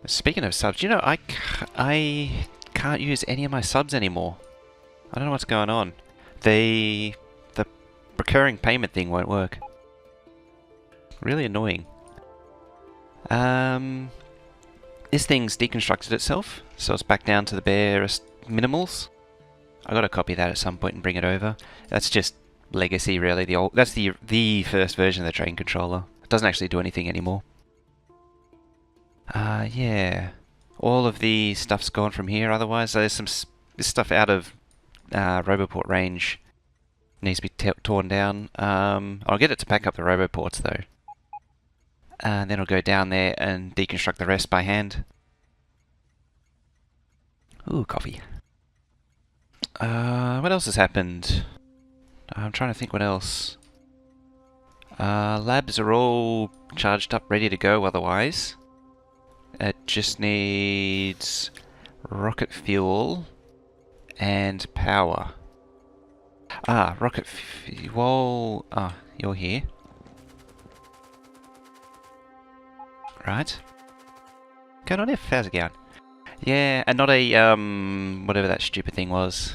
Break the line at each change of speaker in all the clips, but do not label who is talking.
Speaking of subs, you know, I can't use any of my subs anymore. I don't know what's going on. The recurring payment thing won't work. Really annoying. This thing's deconstructed itself, so it's back down to the barest minimals. I gotta copy that at some point and bring it over. That's just legacy, really. That's the first version of the train controller. It doesn't actually do anything anymore. Yeah. All of the stuff's gone from here. Otherwise, there's this stuff out of Roboport range needs to be torn down. I'll get it to pack up the Roboports though. And then I'll go down there and deconstruct the rest by hand. Ooh, coffee. What else has happened? I'm trying to think what else. Labs are all charged up, ready to go otherwise. It just needs rocket fuel and power. Rocket fuel. You're here. Right. Going on if how's it going? Yeah, and not a whatever that stupid thing was.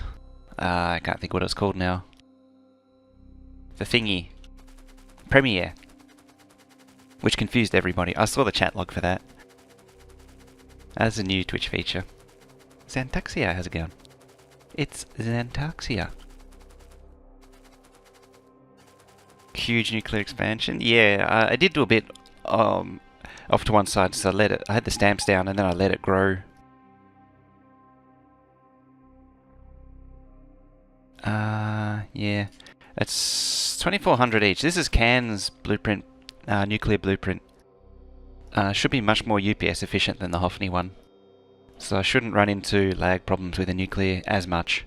I can't think what it's called now. The thingy. Premiere. Which confused everybody. I saw the chat log for that. As a new Twitch feature. Xantaxia, how's it going? It's Xantaxia. Huge nuclear expansion. Yeah, I did do a bit off to one side, so I had the stamps down and then I let it grow. Yeah. It's 2400 each. This is Can's blueprint, nuclear blueprint. Should be much more UPS efficient than the Hoffney one. So I shouldn't run into lag problems with the nuclear as much.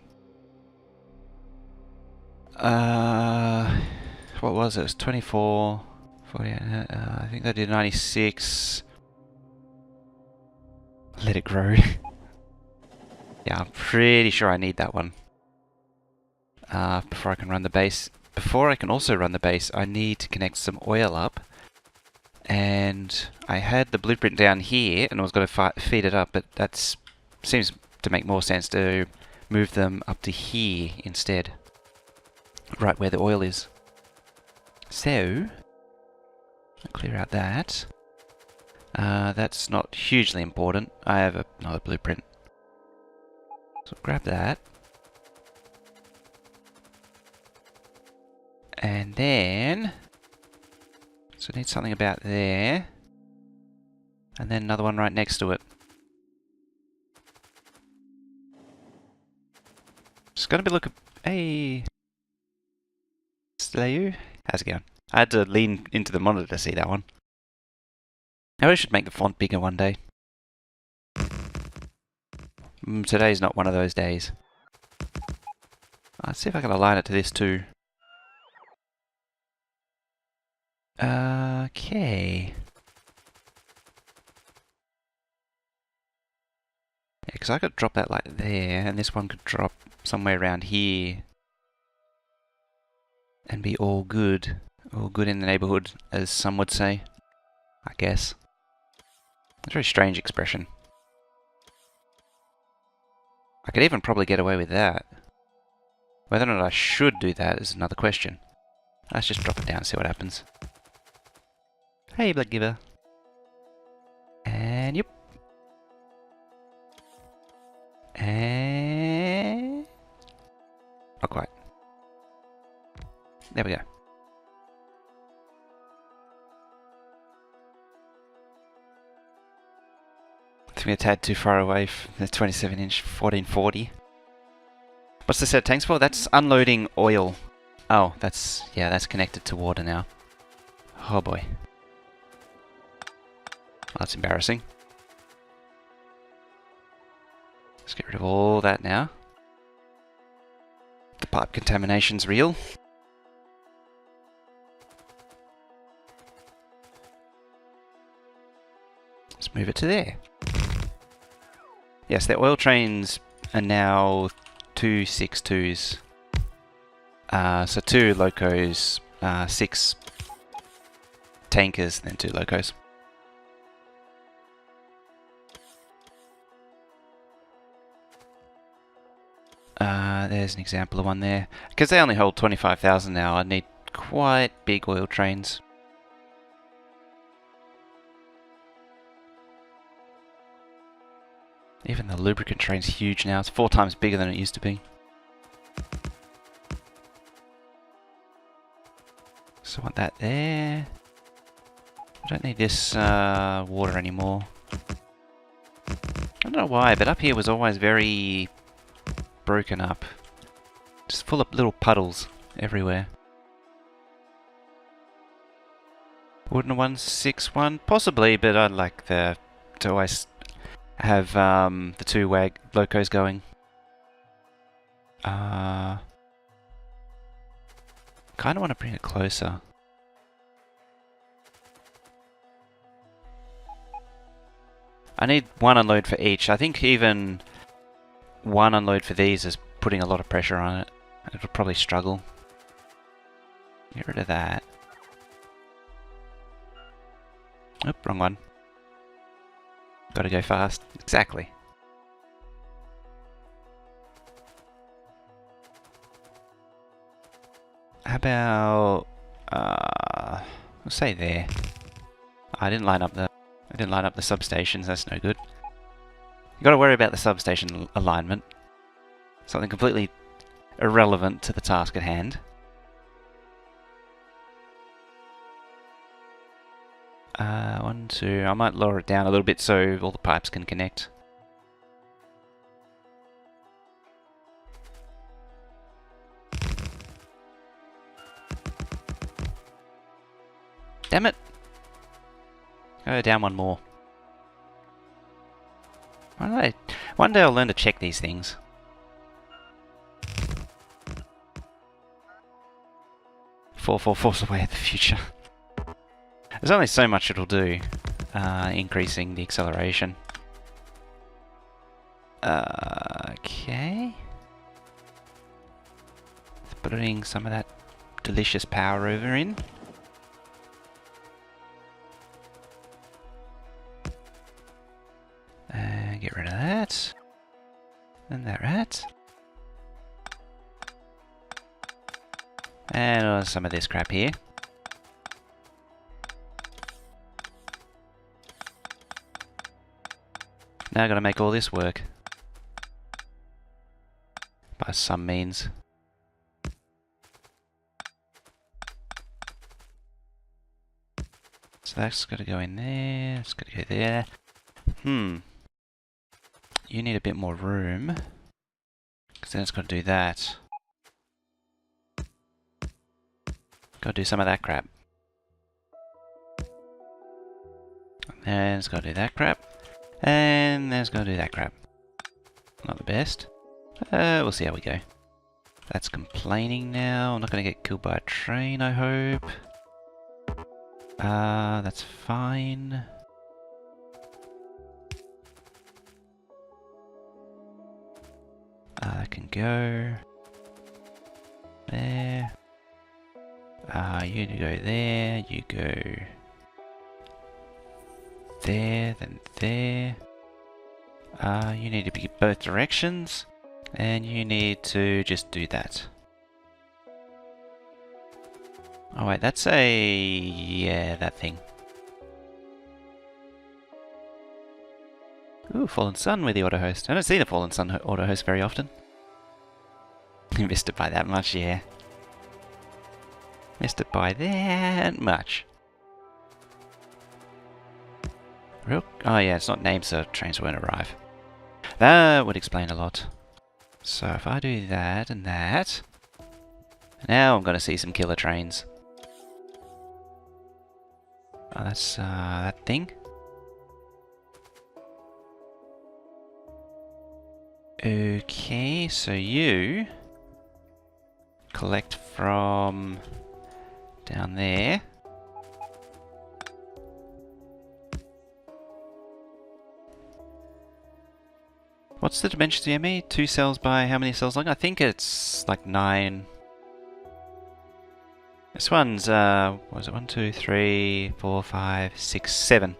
What was it? It was 24, 48, I think they did 96. Let it grow. Yeah, I'm pretty sure I need that one. Before I can run the base. Before I can also run the base, I need to connect some oil up. And I had the blueprint down here and I was going to feed it up, but that seems to make more sense to move them up to here instead. Right where the oil is. So, I'll clear out that. That's not hugely important. I have another blueprint. So grab that. And then, so I need something about there. And then another one right next to it. Just gonna be looking. Hey, Slayu, how's it going? I had to lean into the monitor to see that one. I really should make the font bigger one day. Today's not one of those days. Let's see if I can align it to this too. Okay. Yeah, because I could drop that like there, and this one could drop somewhere around here. And be all good. All good in the neighborhood, as some would say. I guess. That's a very strange expression. I could even probably get away with that. Whether or not I should do that is another question. Let's just drop it down and see what happens. Hey, Blood Giver. And yep. And not quite. There we go. I think we're a tad too far away from the 27-inch 1440. What's the set of tanks for? That's unloading oil. Oh, that's connected to water now. Oh boy. Well, that's embarrassing. Let's get rid of all that now. The pipe contamination's real. Let's move it to there. Yes, the oil trains are now 262s. So 2 locos, 6 tankers, then 2 locos. There's an example of one there. Because they only hold 25,000 now, I need quite big oil trains. Even the lubricant train's huge now. It's 4 times bigger than it used to be. So I want that there. I don't need this water anymore. I don't know why, but up here was always very broken up. Just full of little puddles everywhere. Wouldn't a 161? Possibly, but I'd like to always have the 2 locos going. Kind of want to bring it closer. I need 1 unload for each. I think even 1 unload for these is putting a lot of pressure on it. It'll probably struggle. Get rid of that. Oop, wrong one. Gotta go fast. Exactly. How about we'll say there. I didn't line up the substations, that's no good. You gotta worry about the substation alignment. Something completely irrelevant to the task at hand. One, two. I might lower it down a little bit so all the pipes can connect. Damn it! Go down 1 more. One day I'll learn to check these things. Force away at the future. There's only so much it'll do, increasing the acceleration. Okay. Putting some of that delicious power over in. Get rid of that. And that. And some of this crap here. Now I've got to make all this work. By some means. So that's got to go in there. It's got to go there. You need a bit more room. Because then it's got to do that. Got to do some of that crap. And then it's got to do that crap. And then it's got to do that crap. Not the best. We'll see how we go. That's complaining now. I'm not going to get killed by a train, I hope. That's fine. That can go. There. You go there, you go there, then there. You need to be both directions, and you need to just do that. Oh wait, that's yeah, that thing. Ooh, Fallen Sun with the auto host. I don't see the Fallen Sun auto host very often. You missed it by that much, yeah. Missed it by that much. Oh yeah, it's not named so trains won't arrive. That would explain a lot. So if I do that and that, now I'm going to see some killer trains. Oh, that's that thing. Okay, so you collect from down there. What's the dimensions of the ME? 2 cells by how many cells long? I think it's like 9. This one's, what was it? 1, 2, 3, 4, 5, 6, 7.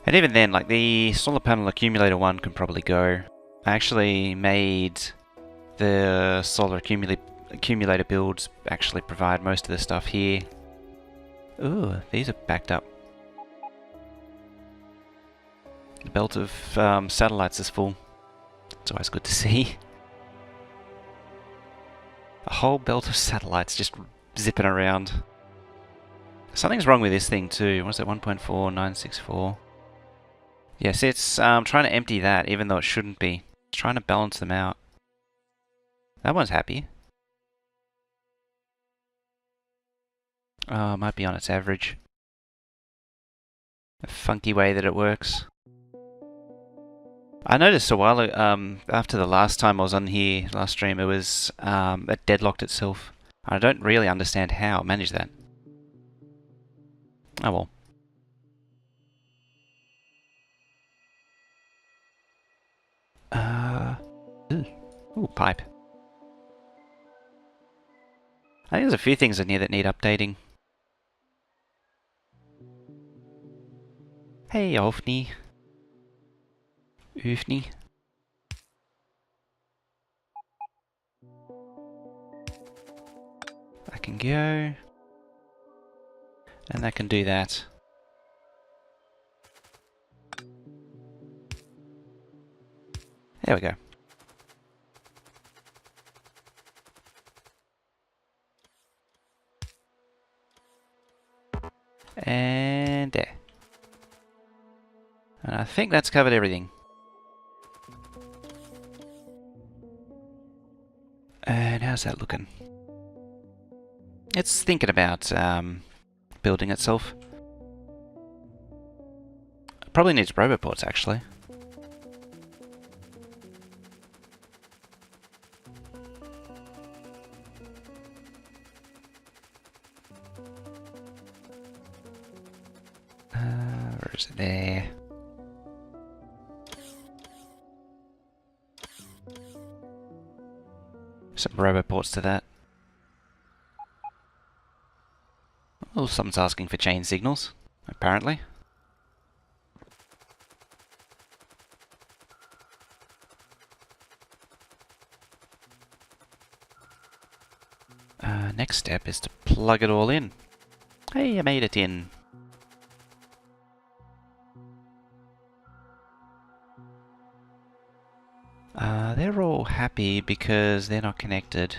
And even then, like the solar panel accumulator one can probably go. I actually made The solar accumulator builds actually provide most of the stuff here. Ooh, these are backed up. The belt of satellites is full. It's always good to see. A whole belt of satellites just zipping around. Something's wrong with this thing too. What's that? 1.4964. Yeah, see, it's trying to empty that, even though it shouldn't be. It's trying to balance them out. That one's happy. Oh, it might be on its average. A funky way that it works. I noticed a while after the last time I was on here, last stream, it was it deadlocked itself. I don't really understand how it managed that. Oh well. Ooh, pipe. I think there's a few things in here that need updating. Hey, Ofni. Oofni. I can go. And I can do that. There we go. And there. And I think that's covered everything. And how's that looking? It's thinking about building itself. Probably needs roboports actually. Where is it? There. Some roboports to that. Oh, someone's asking for chain signals, apparently. Next step is to plug it all in. Hey, I made it in. They're all happy because they're not connected.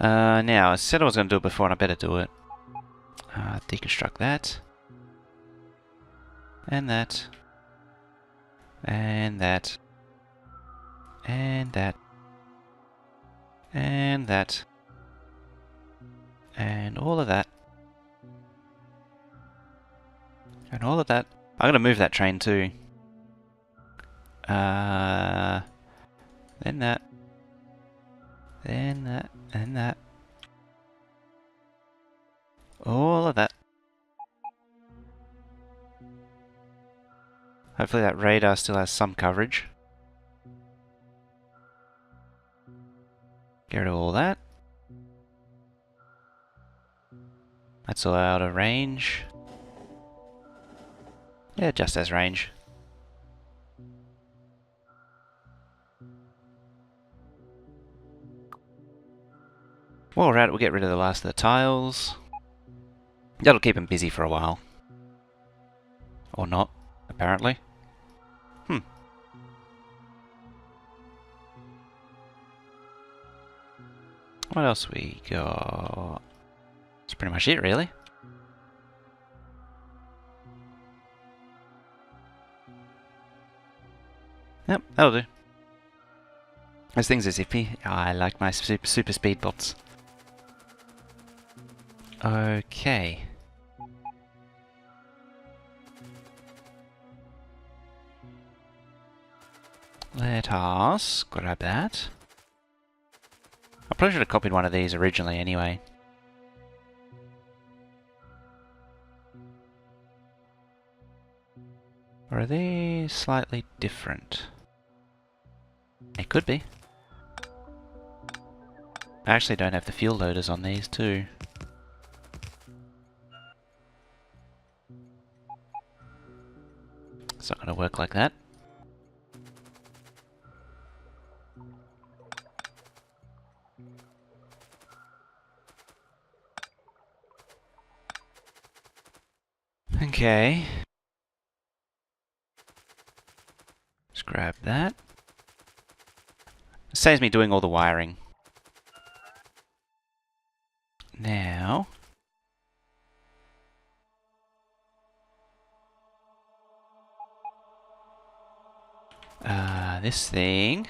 Now, I said I was going to do it before and I better do it. Deconstruct that. And that. And that. And that. And that. And all of that. And all of that. I'm going to move that train too. Then that. Then that. And that. All of that. Hopefully that radar still has some coverage. Get rid of all that. That's all out of range. Yeah, just as range. While we're at it, we'll get rid of the last of the tiles. That'll keep them busy for a while. Or not, apparently. What else we got? That's pretty much it, really. Yep, that'll do. Those things are zippy. I like my super speed bots. Okay. Let us grab that. I probably should have copied one of these originally anyway. Or are they slightly different? It could be. I actually don't have the fuel loaders on these too. It's not going to work like that. Okay. Let's grab that. It saves me doing all the wiring. Now... this thing...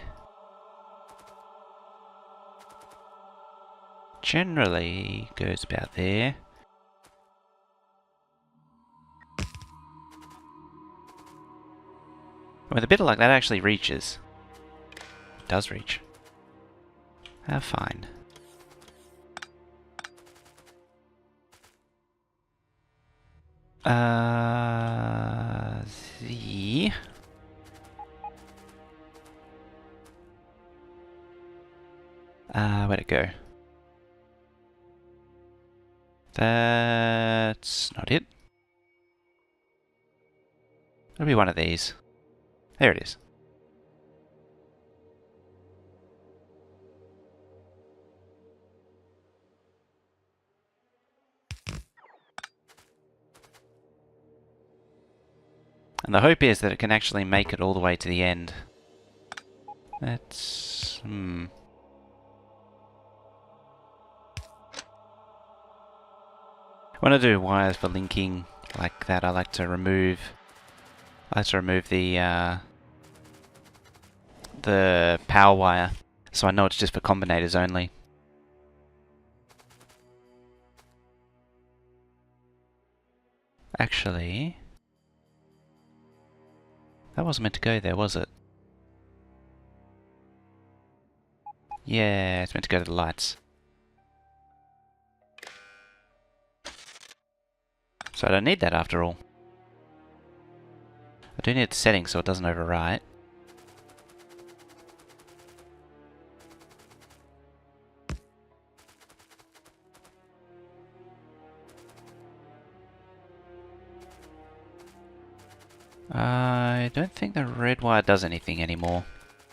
generally goes about there. With a bit like that actually reaches. It does reach. How fine. The... where'd it go? That's not it. It'll be one of these. There it is. And the hope is that it can actually make it all the way to the end. That's... When I do wires for linking like that, I like to remove the power wire, so I know it's just for combinators only. Actually, that wasn't meant to go there, was it? Yeah, it's meant to go to the lights. So I don't need that after all. I do need the settings so it doesn't overwrite. I don't think the red wire does anything anymore.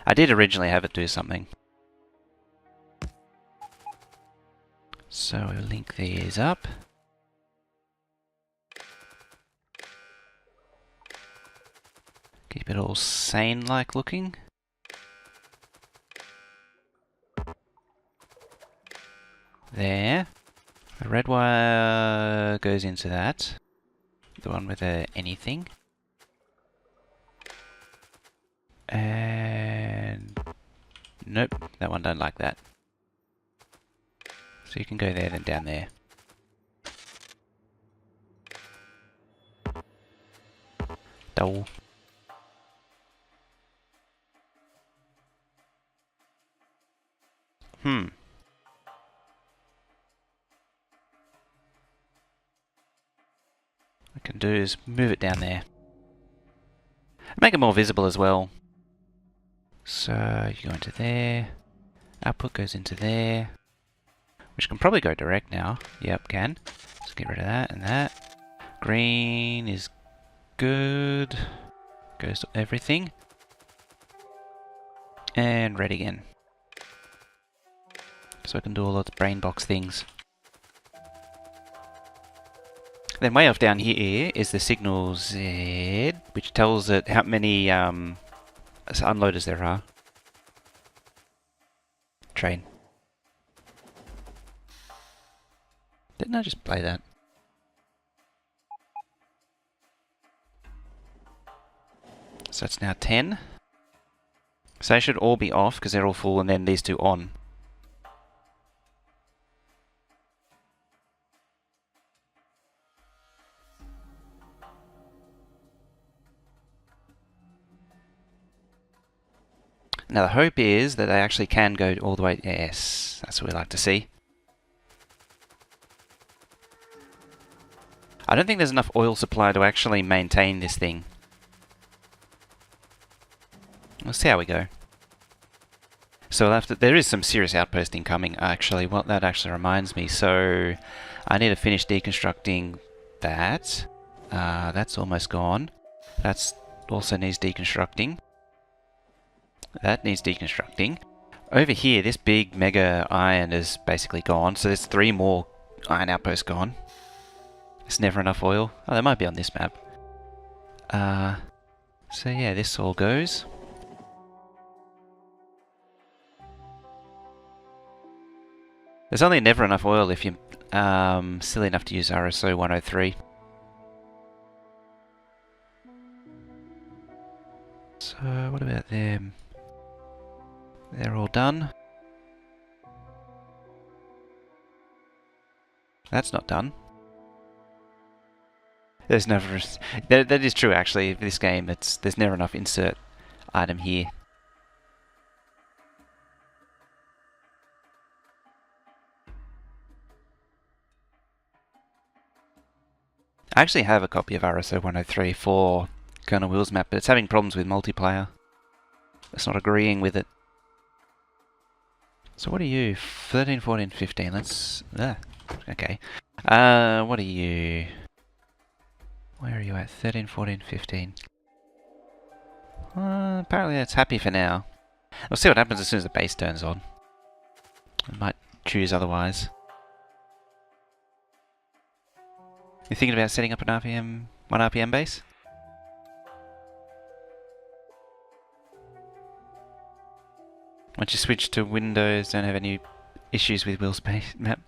I did originally have it do something. So we'll link these up. Keep it all sane-like looking. There. The red wire goes into that. The one with the anything. And... nope, that one don't like that. So you can go there, then down there. Double. What I can do is move it down there. Make it more visible as well. So you go into there. Output goes into there. Which can probably go direct now. Yep, can. Let's get rid of that and that. Green is good. Goes to everything. And red again. So I can do all of the brain box things. Then way off down here is the signal Z, which tells it how many unloaders there are. Train. Didn't I just play that? So it's now 10. So they should all be off because they're all full, and then these two on. Now the hope is that they actually can go all the way. Yes, that's what we like to see. I don't think there's enough oil supply to actually maintain this thing. We'll see how we go. So we'll have to, there is some serious outposting coming actually. Well, that actually reminds me. So I need to finish deconstructing that. That's almost gone. That's also needs deconstructing. That needs deconstructing. Over here, this big mega iron is basically gone. So there's 3 more iron outposts gone. There's never enough oil. Oh, there might be on this map. So yeah, this all goes. There's only never enough oil if you're silly enough to use RSO 103. So what about them? They're all done. That's not done. There's never... That is true actually, for this game, there's never enough insert item here. I actually have a copy of RSO 103 for Colonel Will's map, but it's having problems with multiplayer. It's not agreeing with it. So what are you? 13, 14, 15. Let's... okay. What are you? Where are you at? 13, 14, 15. Apparently that's happy for now. We'll see what happens as soon as the base turns on. I might choose otherwise. You thinking about setting up an one RPM base? Once you switch to Windows, don't have any issues with Will's base map?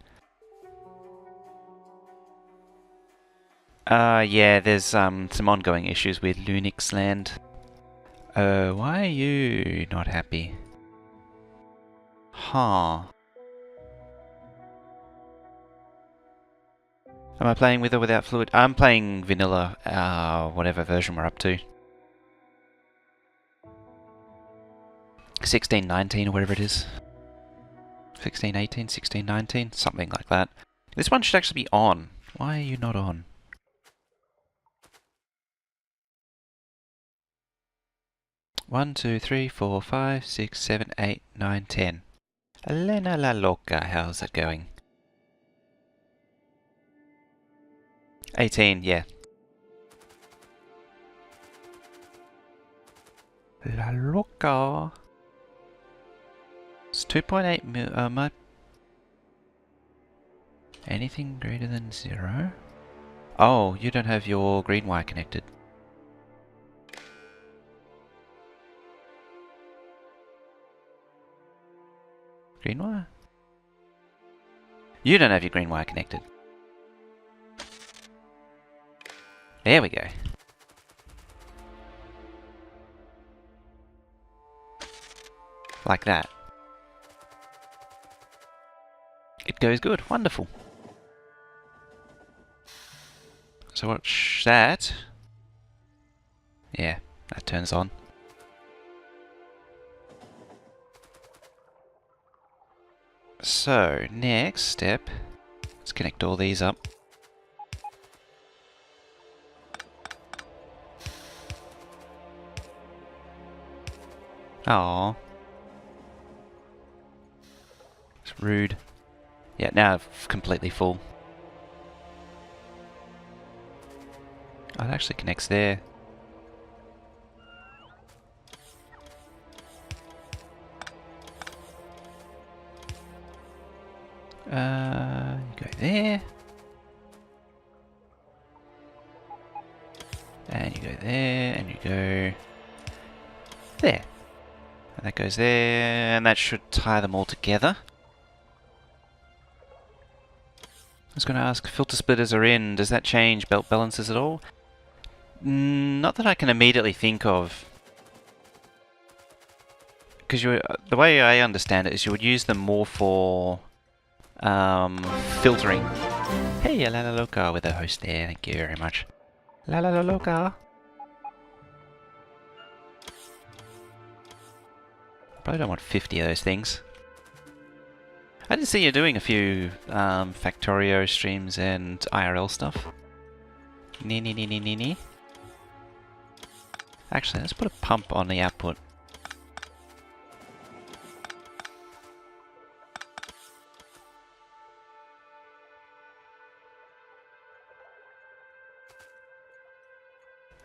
Yeah, there's some ongoing issues with Linux land. Why are you not happy? Huh. Am I playing with or without fluid? I'm playing vanilla, whatever version we're up to. 1619 or whatever it is. 1618, 1619, something like that. This one should actually be on. Why are you not on? One, two, three, 4, 5, 6, 7, 8, 9, 10. Elena la loca, how's that going? 18, yeah. La loca. It's 2.8 mil. Anything greater than 0? Oh, you don't have your green wire connected. Green wire? You don't have your green wire connected. There we go. Like that. It goes good. Wonderful. So watch that. Yeah, that turns on. So, next step, let's connect all these up. Oh, it's rude. Yeah, now completely full. Oh, it actually connects there. You go there. And you go there, and you go there. And that goes there, and that should tie them all together. I was going to ask, filter splitters are in, does that change belt balances at all? Not that I can immediately think of. Because the way I understand it is you would use them more for filtering. Hey, la la loca with a host there, thank you very much. La la la loca. Probably don't want 50 of those things. I did see you doing a few Factorio streams and IRL stuff. Nee. Actually, let's put a pump on the output.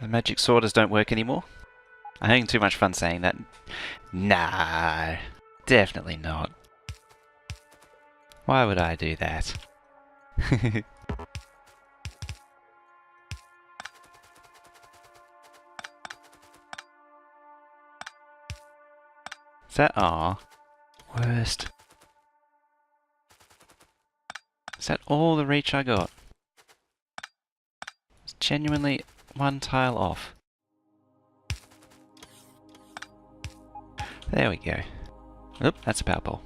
The magic sorters don't work anymore? I'm having too much fun saying that. Nah, definitely not. Why would I do that? Is that... Aw. Worst. Is that all the reach I got? It's genuinely one tile off. There we go. Oop, that's a power pole.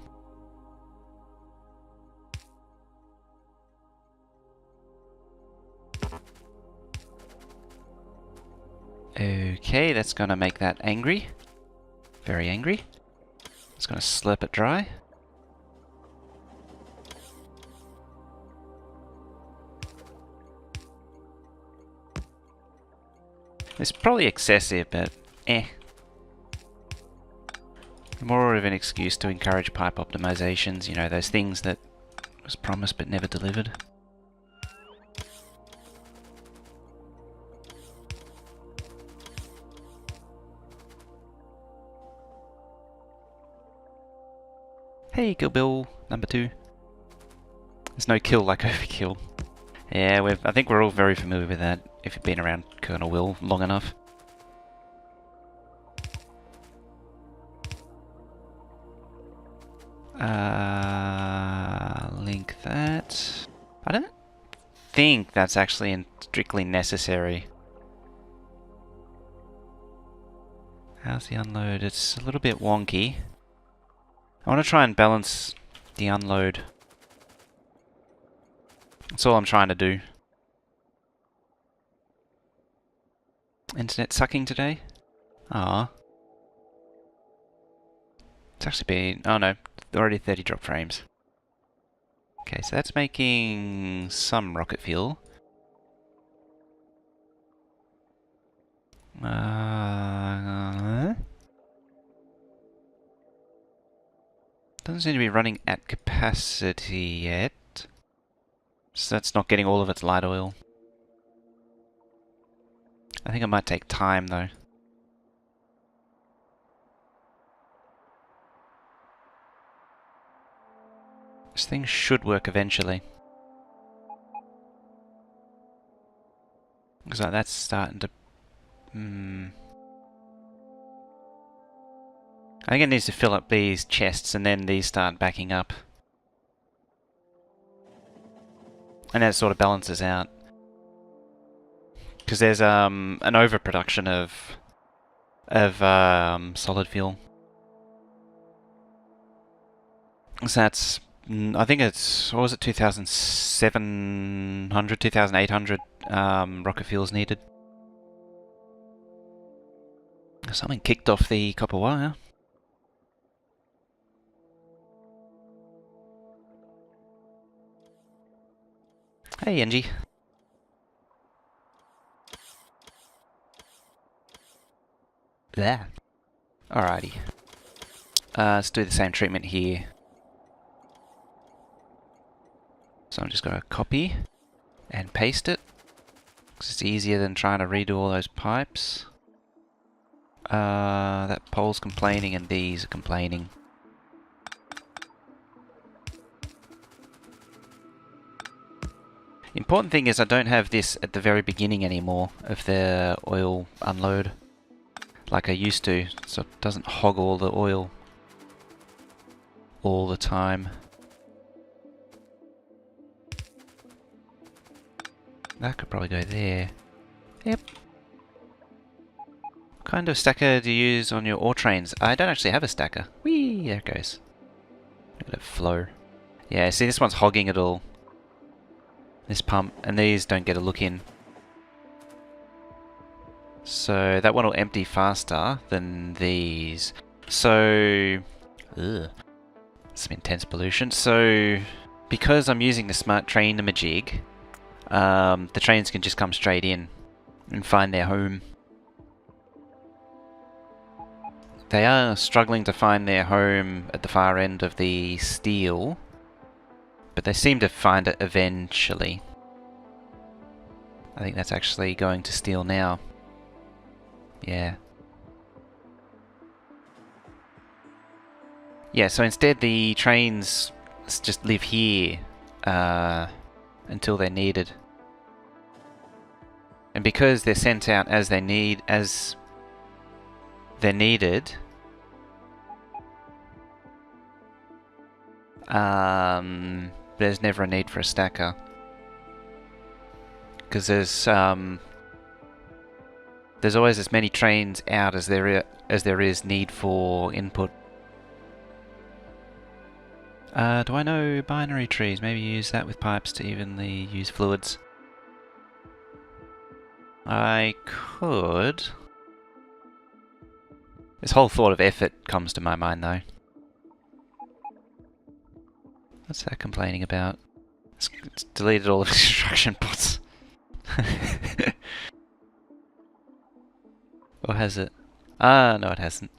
Okay, that's gonna make that angry. Very angry. It's gonna slurp it dry. It's probably excessive, but eh. More of an excuse to encourage pipe optimizations, you know, those things that was promised but never delivered. Hey, Kill Bill number 2. There's no kill like overkill. Yeah, I think we're all very familiar with that, if you've been around Colonel Will long enough. Link that. I don't think that's actually strictly necessary. How's the unload? It's a little bit wonky. I want to try and balance the unload. That's all I'm trying to do. Internet sucking today? Ah. It's actually been... Oh no, already 30 drop frames. Okay, so that's making some rocket fuel. Doesn't seem to be running at capacity yet. So that's not getting all of its light oil. I think it might take time though. This thing should work eventually. Looks like that's starting to... I think it needs to fill up these chests and then these start backing up. And that sort of balances out. Because there's an overproduction of solid fuel. So that's... I think it's... What was it? 2,700, 2,800 rocket fuels needed. Something kicked off the copper wire. Hey, Angie. There. Alrighty. Let's do the same treatment here. So I'm just going to copy and paste it. Because it's easier than trying to redo all those pipes. That pole's complaining and these are complaining. The important thing is I don't have this at the very beginning anymore of the oil unload like I used to, so it doesn't hog all the oil all the time. That could probably go there. Yep. What kind of stacker do you use on your ore trains? I don't actually have a stacker. Whee! There it goes. Look at it flow. Yeah, see this one's hogging it all. This pump, and these don't get a look in. So that one will empty faster than these. So... Ugh. Some intense pollution. So, because I'm using the smart train majig, the trains can just come straight in and find their home. They are struggling to find their home at the far end of the steel, but they seem to find it eventually. I think that's actually going to steel now. Yeah. Yeah, so instead the trains just live here until they're needed. And because they're sent out as they're needed, There's never a need for a stacker. Because there's always as many trains out as there is need for input. Do I know binary trees? Maybe use that with pipes to evenly use fluids. I could. This whole thought of effort comes to my mind though. What's that complaining about? It's deleted all the construction bots. Or has it? Ah, no it hasn't.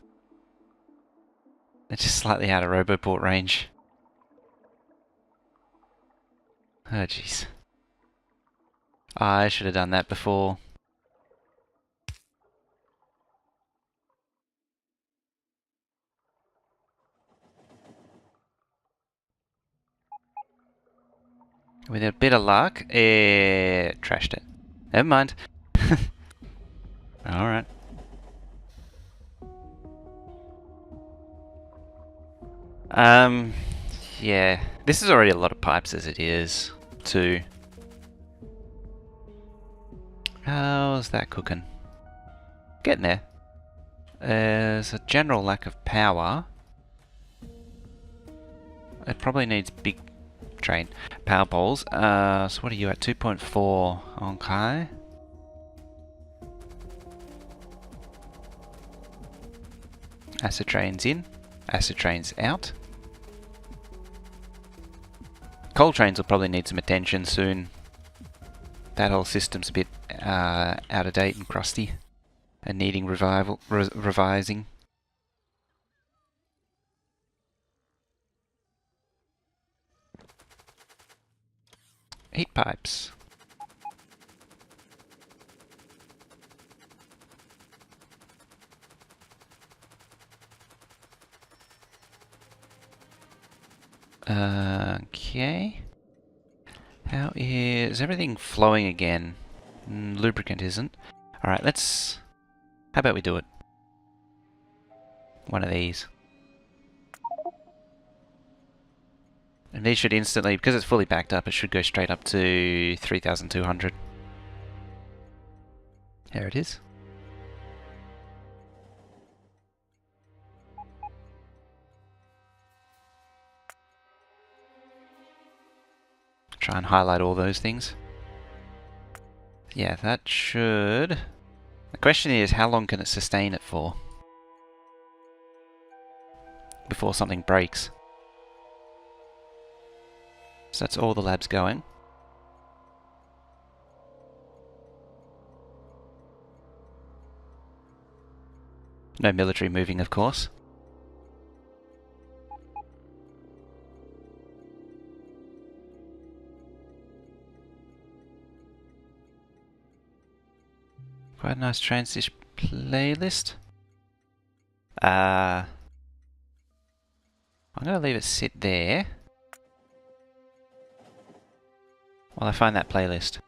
It's just slightly out of Roboport range. Oh jeez. I should have done that before. With a bit of luck, trashed it. Never mind. Alright. Yeah. This is already a lot of pipes as it is, too. How's that cooking? Getting there. There's a general lack of power. It probably needs big train power poles. So what are you at? 2.4. Okay. Acid trains in. Acid trains out. Coal trains will probably need some attention soon. That whole system's a bit out of date and crusty and needing revising. Heat pipes. Okay. How is everything flowing again? Lubricant isn't. Alright, let's... How about we do it? One of these. And these should instantly, because it's fully backed up, it should go straight up to 3,200. There it is. Try and highlight all those things. Yeah, that should... The question is, how long can it sustain it for? Before something breaks. So that's all the labs going. No military moving, of course. Quite a nice transition playlist. I'm going to leave it sit there while I find that playlist.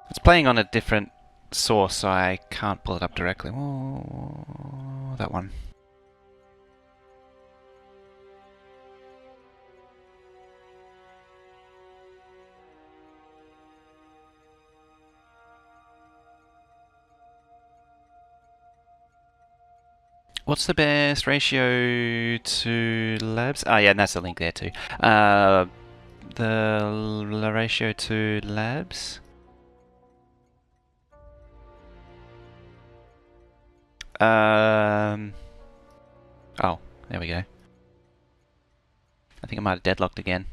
It's playing on a different source, so I can't pull it up directly. Oh, that one. What's the best ratio to labs? Ah, yeah, and that's the link there too. The ratio to labs. Oh, there we go. I think I might have deadlocked again.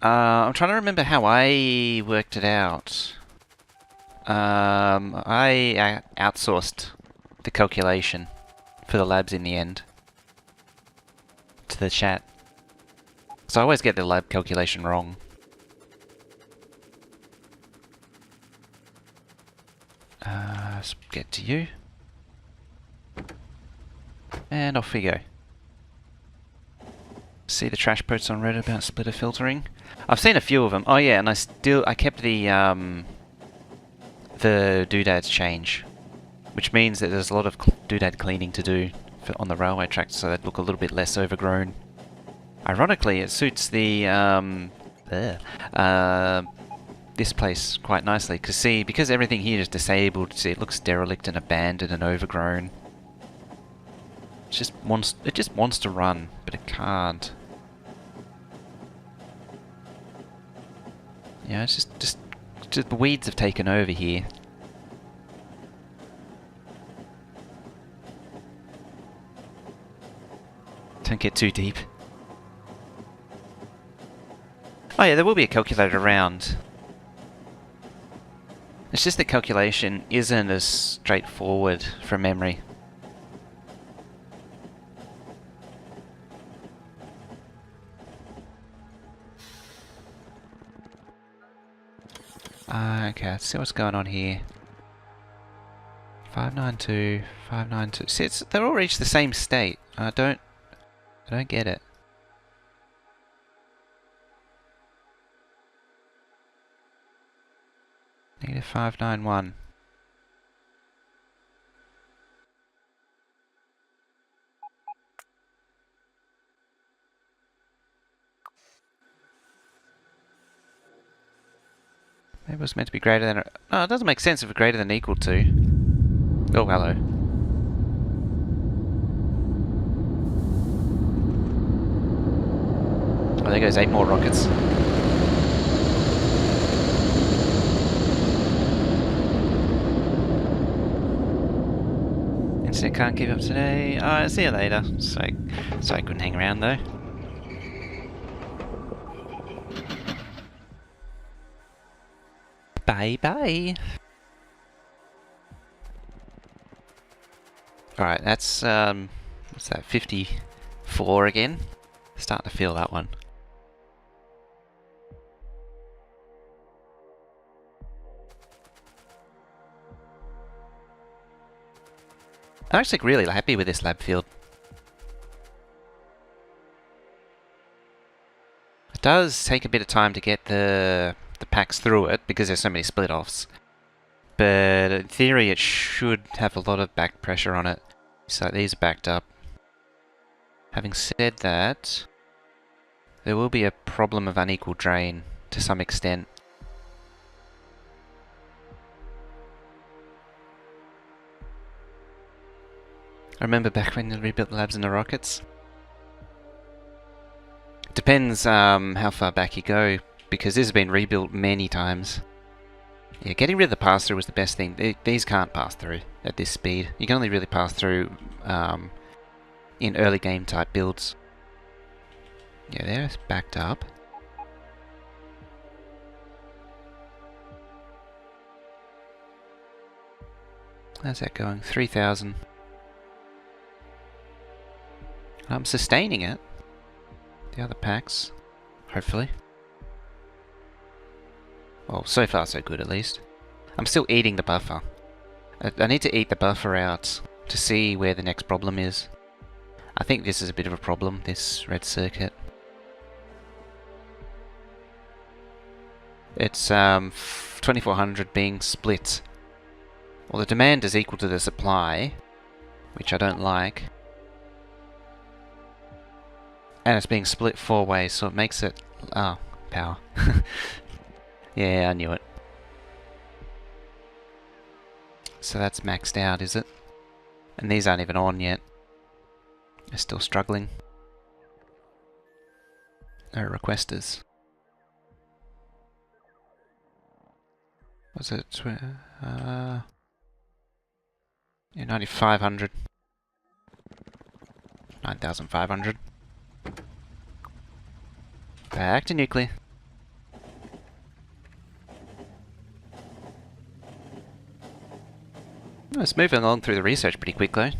I'm trying to remember how I worked it out. I outsourced the calculation for the labs in the end to the chat. So I always get the lab calculation wrong. Let's get to you. And off we go. See the trash posts on Reddit about splitter filtering? I've seen a few of them. Oh yeah, and I kept the doodads change, which means that there's a lot of doodad cleaning to do on the railway tracks, so they look a little bit less overgrown. Ironically, it suits the this place quite nicely, because everything here is disabled. See, it looks derelict and abandoned and overgrown. It just wants to run, but it can't. Yeah, it's just the weeds have taken over here. Don't get too deep. Oh yeah, there will be a calculator around. It's just the calculation isn't as straightforward from memory. Okay, let's see what's going on here. 592, 592. See, they're all reached the same state. I don't get it. Negative 591. Maybe it was meant to be greater than... No, it doesn't make sense if it's greater than equal to. Oh, hello. Oh, there goes 8 more rockets. Internet can't keep up today. I'll see you later. So I couldn't hang around though. Bye bye. Alright, that's what's that, 54 again? Starting to feel that one. I'm actually really happy with this lab field. It does take a bit of time to get the packs through it because there's so many split-offs. But in theory it should have a lot of back pressure on it. So these are backed up. Having said that, there will be a problem of unequal drain to some extent. I remember back when they rebuilt the labs and the rockets. Depends how far back you go, because this has been rebuilt many times. Yeah, getting rid of the pass-through was the best thing. These can't pass through at this speed. You can only really pass through in early game type builds. Yeah, they're backed up. How's that going? 3,000. I'm sustaining it. The other packs, hopefully. Well, so far so good at least. I'm still eating the buffer. I need to eat the buffer out to see where the next problem is. I think this is a bit of a problem, this red circuit. It's 2400 being split. Well, the demand is equal to the supply, which I don't like. And it's being split 4 ways, so it makes it... Oh, power. Yeah, I knew it. So that's maxed out, is it? And these aren't even on yet. They're still struggling. No requesters. Was it... yeah, 9,500. 9,500. Back to nuclear. Oh, it's moving along through the research pretty quick though.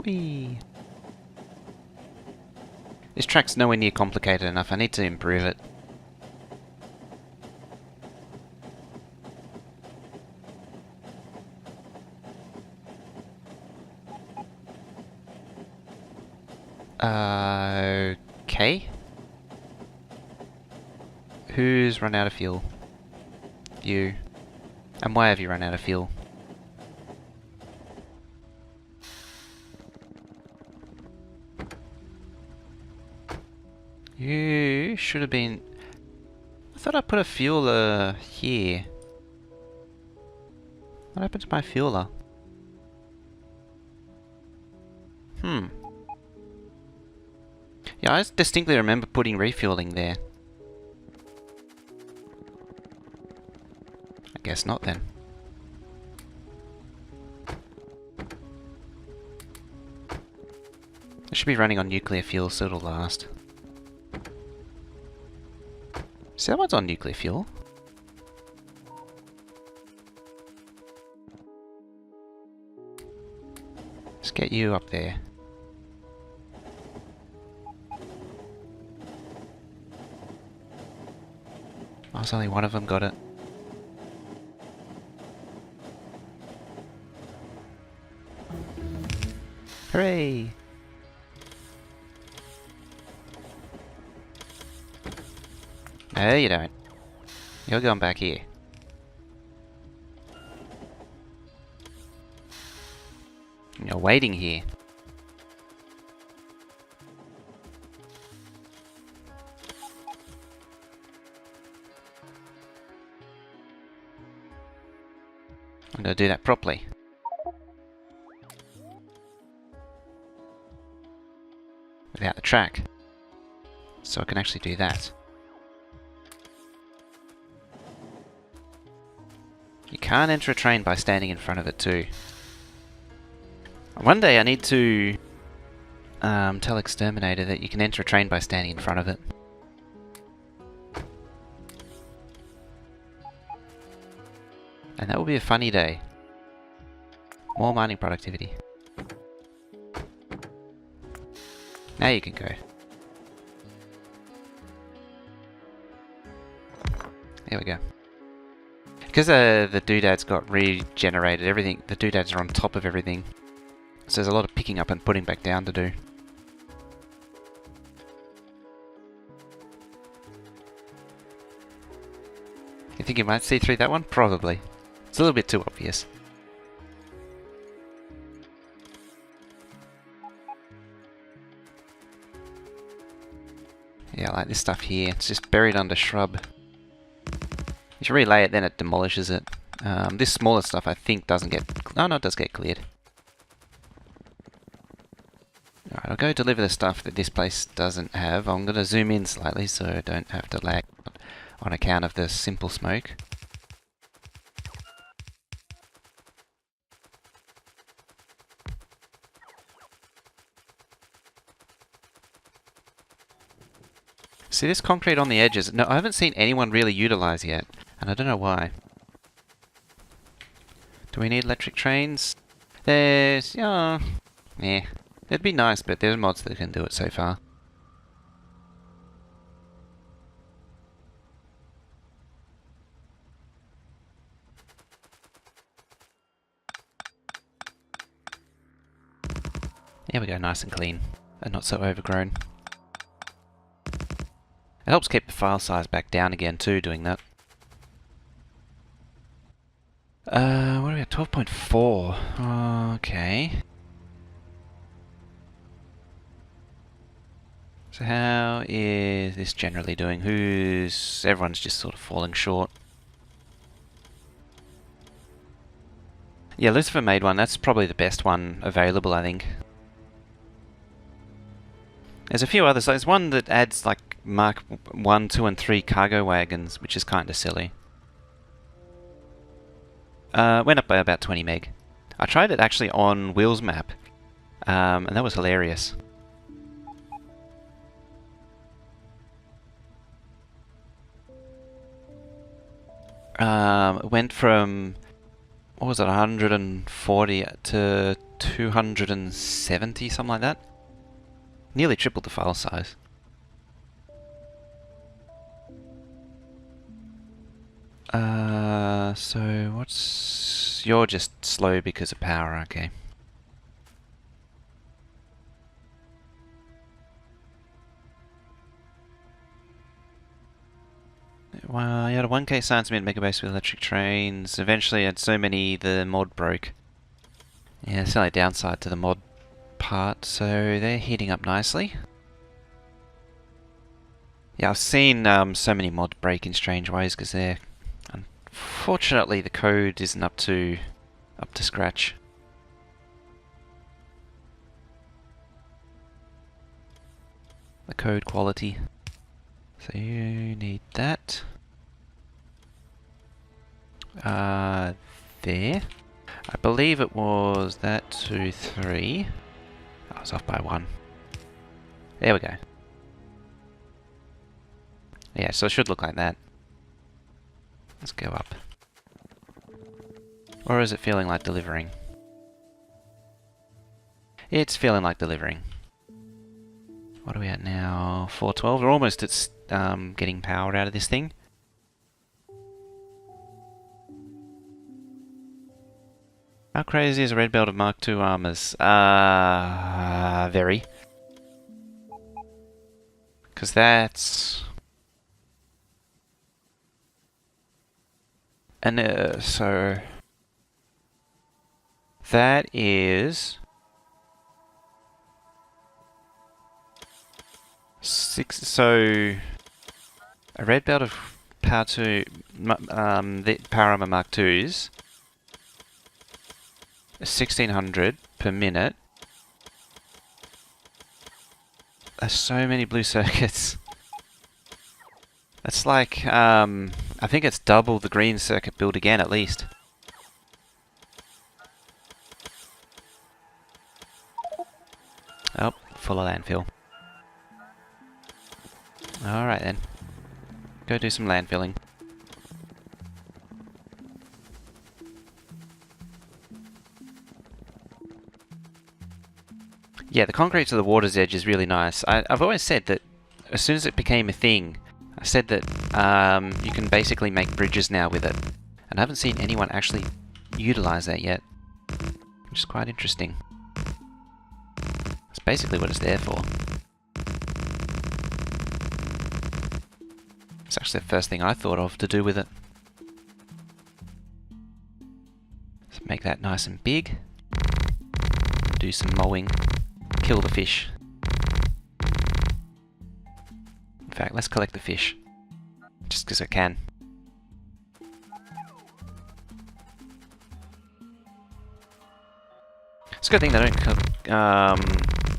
Whee! This track's nowhere near complicated enough. I need to improve it. Okay. Who's run out of fuel? You. And why have you run out of fuel? You should have been... I thought I put a fueler here. What happened to my fueler? Yeah, I distinctly remember putting refueling there. I guess not then. It should be running on nuclear fuel so it'll last. See, that one's on nuclear fuel. Let's get you up there. Oh, there's only one of them got it. Hooray! No, you don't. You're going back here. You're waiting here. I'm going to do that properly. Without the track. So I can actually do that. You can't enter a train by standing in front of it too. One day I need to tell Exterminator that you can enter a train by standing in front of it. And that will be a funny day. More mining productivity. Now you can go. There we go. Because the doodads got regenerated, everything, the doodads are on top of everything. So there's a lot of picking up and putting back down to do. You think you might see through that one? Probably. It's a little bit too obvious. Yeah, like this stuff here. It's just buried under shrub. You should relay it, then it demolishes it. This smaller stuff I think doesn't get... Oh no, it does get cleared. Alright, I'll go deliver the stuff that this place doesn't have. I'm going to zoom in slightly so I don't have to lag on account of the simple smoke. See this concrete on the edges? No, I haven't seen anyone really utilize yet, and I don't know why. Do we need electric trains? There's... yeah, it'd be nice, but there's mods that can do it so far. There we go, nice and clean, and not so overgrown. It helps keep the file size back down again too, doing that. What are we at? 12.4. Okay. So how is this generally doing? Everyone's just sort of falling short. Yeah, Lucifer made one. That's probably the best one available, I think. There's a few others. There's one that adds like Mark 1, 2 and 3 cargo wagons, which is kind of silly. Went up by about 20 meg. I tried it actually on Wheels map, and that was hilarious. It went from, what was it, 140 to 270, something like that. Nearly tripled the file size. So what's... You're just slow because of power, okay. Well, you had a 1K science mid mega base with electric trains. Eventually, had so many the mod broke. Yeah, it's the only downside to the mod part, so they're heating up nicely. Yeah, I've seen so many mods break in strange ways because they're unfortunately the code isn't up to scratch. The code quality. So you need that. There. I believe it was that 2, 3. I was off by 1. There we go. Yeah, so it should look like that. Let's go up. Or is it feeling like delivering? It's feeling like delivering. What are we at now? 412. We're almost at getting power out of this thing. How crazy is a red belt of Mark II armors? Very. Because that's... And so... That is... 6... So... A red belt of Power 2... the Power Armor Mark IIs... 1600 per minute. There's so many blue circuits. That's like, I think it's double the green circuit build again at least. Oh, full of landfill. Alright then. Go do some landfilling. Yeah, the concrete to the water's edge is really nice. I've always said that as soon as it became a thing, I said that you can basically make bridges now with it. And I haven't seen anyone actually utilize that yet, which is quite interesting. That's basically what it's there for. It's actually the first thing I thought of to do with it. So make that nice and big. Do some mowing. Kill the fish. In fact, let's collect the fish. Just because I can. It's a good thing they don't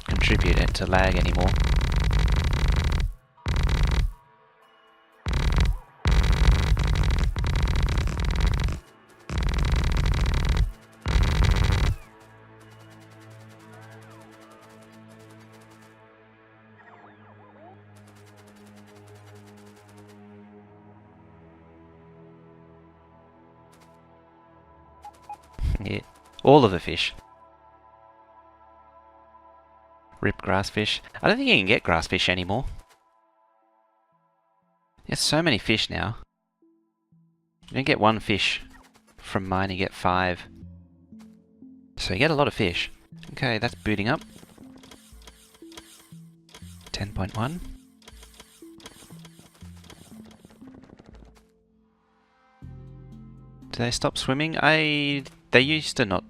contribute it to lag anymore. Yeah, all of the fish. Rip grass fish. I don't think you can get grass fish anymore. There's so many fish now. You don't get 1 fish from mine, you get 5. So you get a lot of fish. Okay, that's booting up. 10.1. Do they stop swimming? They used to not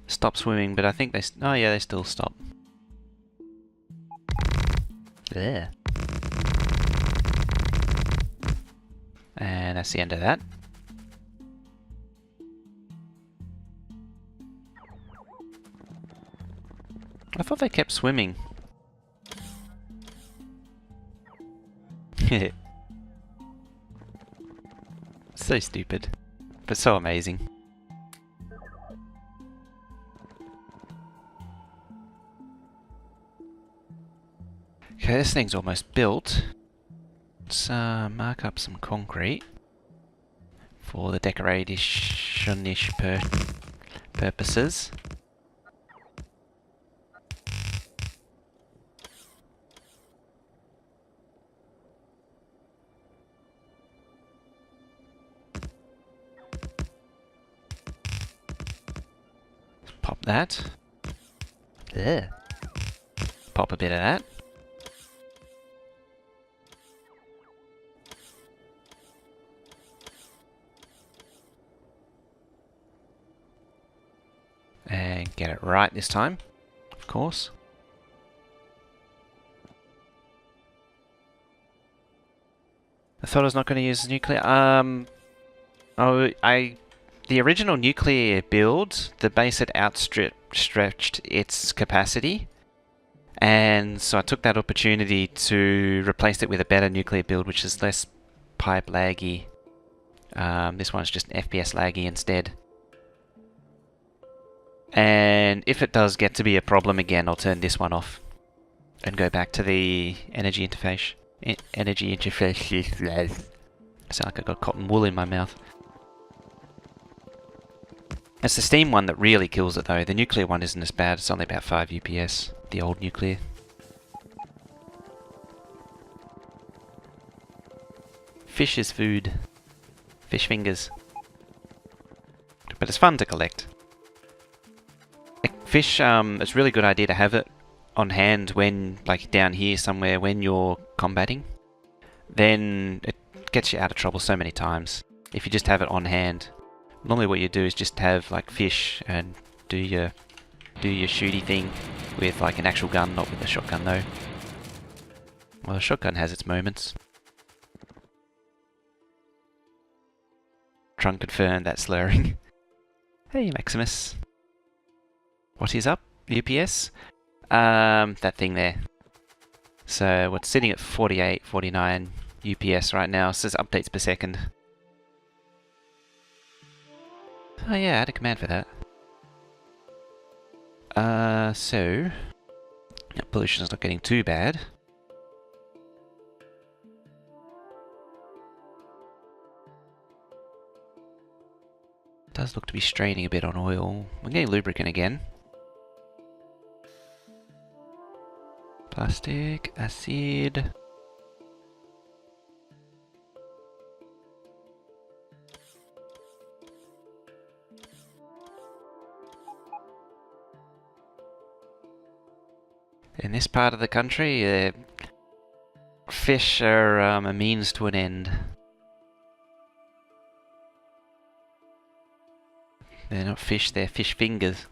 stop swimming, but I think they... Oh yeah, they still stop. There. And that's the end of that. I thought they kept swimming. So stupid, but so amazing. Okay, this thing's almost built. Let's mark up some concrete for the decoration-ish purposes. Pop that. There. Pop a bit of that. Get it right this time, of course. I thought I was not going to use nuclear. The original nuclear build, the base had outstretched its capacity, and so I took that opportunity to replace it with a better nuclear build, which is less pipe laggy. This one's just FPS laggy instead. And if it does get to be a problem again, I'll turn this one off and go back to the energy interface. I sound like I got cotton wool in my mouth. It's the steam one that really kills it though. The nuclear one isn't as bad. It's only about 5 UPS. The old nuclear. Fish is food. Fish fingers. But it's fun to collect. Fish, it's a really good idea to have it on hand when, like down here somewhere, when you're combating. Then it gets you out of trouble so many times. If you just have it on hand. Normally what you do is just have like fish and do your shooty thing with like an actual gun, not with a shotgun though. Well, a shotgun has its moments. Trunk confirmed that slurring. Hey Maximus. What is up, UPS? That thing there. So we're sitting at 48, 49 UPS right now. It says updates per second. Oh yeah, I had a command for that. So... yeah, pollution's not getting too bad. Does look to be straining a bit on oil. We're getting lubricant again. Plastic, acid. In this part of the country, fish are a means to an end. They're not fish, they're fish fingers.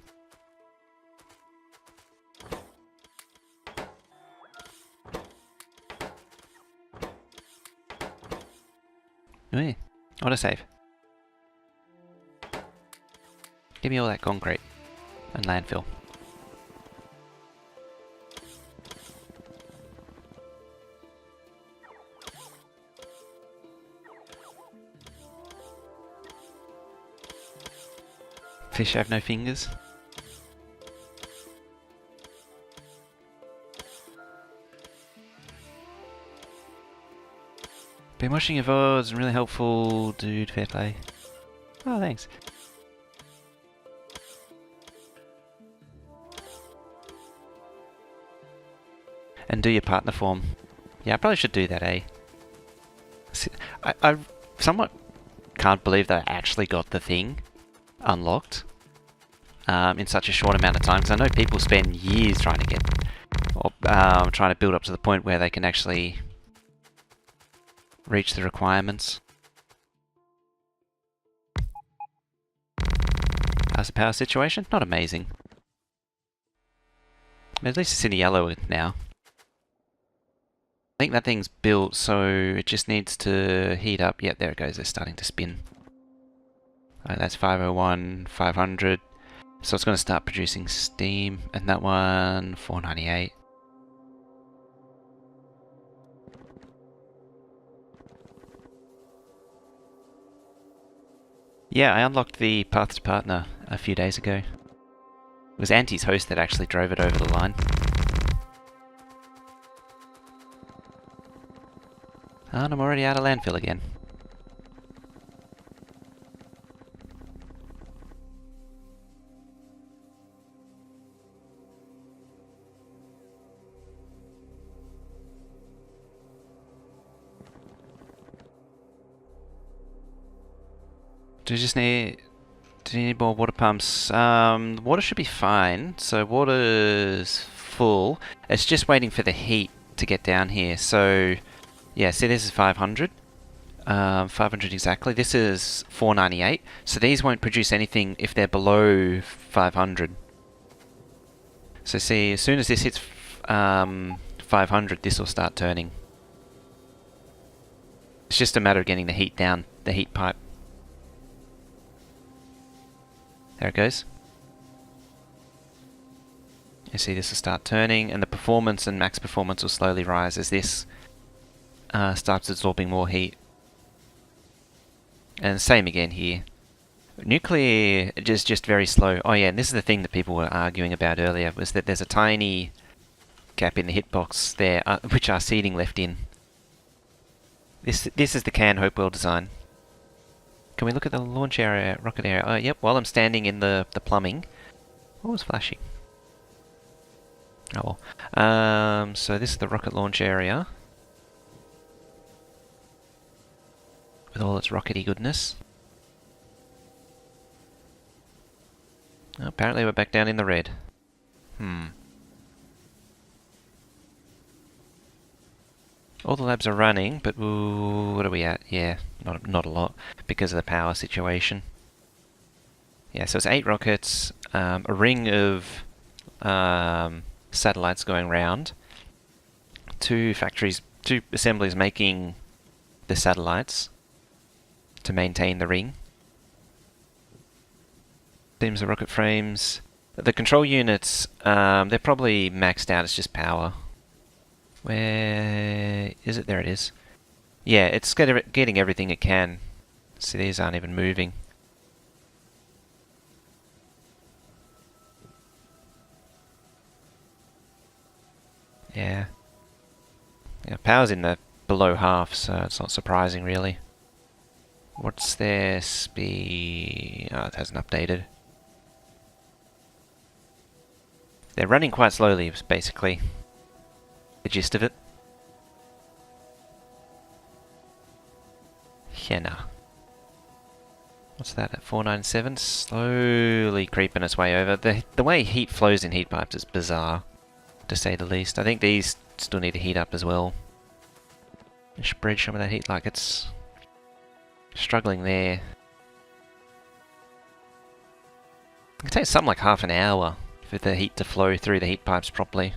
Oh yeah, autosave. Give me all that concrete and landfill. Fish have no fingers. Been watching your VODs, really helpful, dude, fair play. Oh, thanks. And do your partner form. Yeah, I probably should do that, eh? I somewhat can't believe that I actually got the thing unlocked in such a short amount of time, because I know people spend years trying to get, or trying to build up to the point where they can actually reach the requirements. How's the power situation? Not amazing. But at least it's in the yellow now. I think that thing's built, so it just needs to heat up. Yep, there it goes. It's starting to spin. That's 501, 500. So it's going to start producing steam. And that one, 498. Yeah, I unlocked the Path to Partner a few days ago. It was Anti's host that actually drove it over the line. And I'm already out of landfill again. Do you need more water pumps? Water should be fine. So water's full. It's just waiting for the heat to get down here. So yeah, see this is 500. 500 exactly. This is 498. So these won't produce anything if they're below 500. So see, as soon as this hits 500, this will start turning. It's just a matter of getting the heat down the heat pipe. There it goes. You see this will start turning, and the performance and max performance will slowly rise as this starts absorbing more heat. And same again here. Nuclear is just very slow. Oh yeah, and this is the thing that people were arguing about earlier, was that there's a tiny gap in the hitbox there, which our seating left in. This is the CAN Hopewell design. Can we look at the launch area, rocket area? Oh yep, while I'm standing in the plumbing. What was flashing? Oh well. So this is the rocket launch area. With all its rockety goodness. Oh, apparently we're back down in the red. All the labs are running, but ooh, what are we at? Yeah, not a lot, because of the power situation. Yeah, so it's 8 rockets, a ring of satellites going round, 2 assemblies making the satellites to maintain the ring. Seems the rocket frames. The control units, they're probably maxed out, it's just power. Where is it? There it is. Yeah, it's getting everything it can. See, these aren't even moving. Yeah. Yeah, power's in the below half, so it's not surprising really. What's their speed? Oh, it hasn't updated. They're running quite slowly, basically. The gist of it. Henna. What's that at 497? Slowly creeping its way over. The way heat flows in heat pipes is bizarre, to say the least. I think these still need to heat up as well. And spread some of that heat, like it's struggling there. It can take something like half an hour for the heat to flow through the heat pipes properly.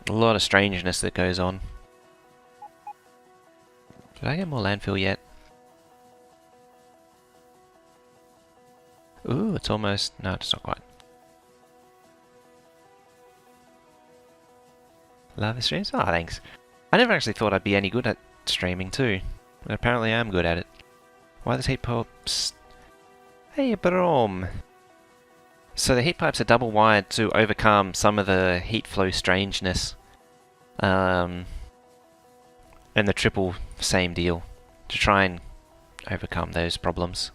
A lot of strangeness that goes on. Did I get more landfill yet? Ooh, it's almost... no, it's not quite. Lava streams? Ah, thanks. I never actually thought I'd be any good at streaming too. But apparently I am good at it. Why does heat pipes... Hey, Brom! So the heat pipes are double wired to overcome some of the heat flow strangeness. And the triple, same deal. To try and overcome those problems.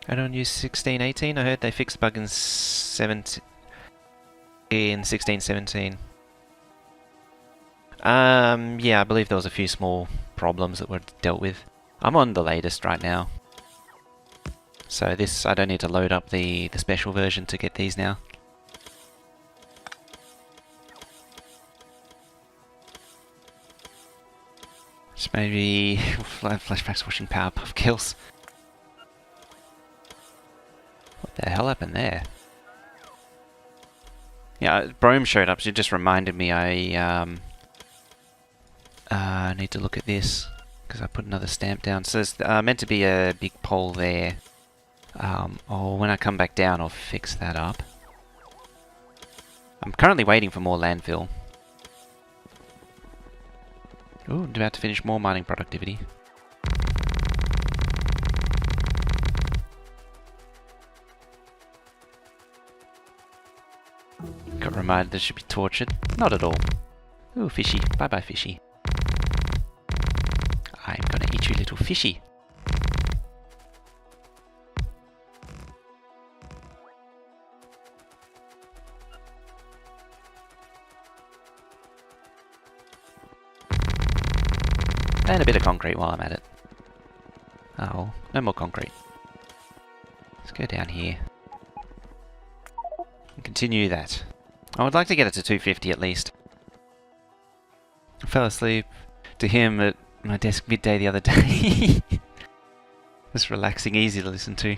I don't use 1618. I heard they fixed bug in 1617. Yeah, I believe there was a few small problems that were dealt with. I'm on the latest right now. So this, I don't need to load up the special version to get these now. Just maybe flashbacks watching Powerpuff Kills. What the hell happened there? Yeah, Brome showed up, so it just reminded me I need to look at this, because I put another stamp down. So there's meant to be a big pole there. Oh, when I come back down, I'll fix that up. I'm currently waiting for more landfill. Ooh, I'm about to finish more mining productivity. Got reminded that should be tortured. Not at all. Ooh, fishy. Bye-bye, fishy. I'm gonna eat you, little fishy. And a bit of concrete while I'm at it. Oh, no more concrete. Let's go down here. And continue that. I would like to get it to 250 at least. I fell asleep to him at my desk midday the other day. Just relaxing, easy to listen to.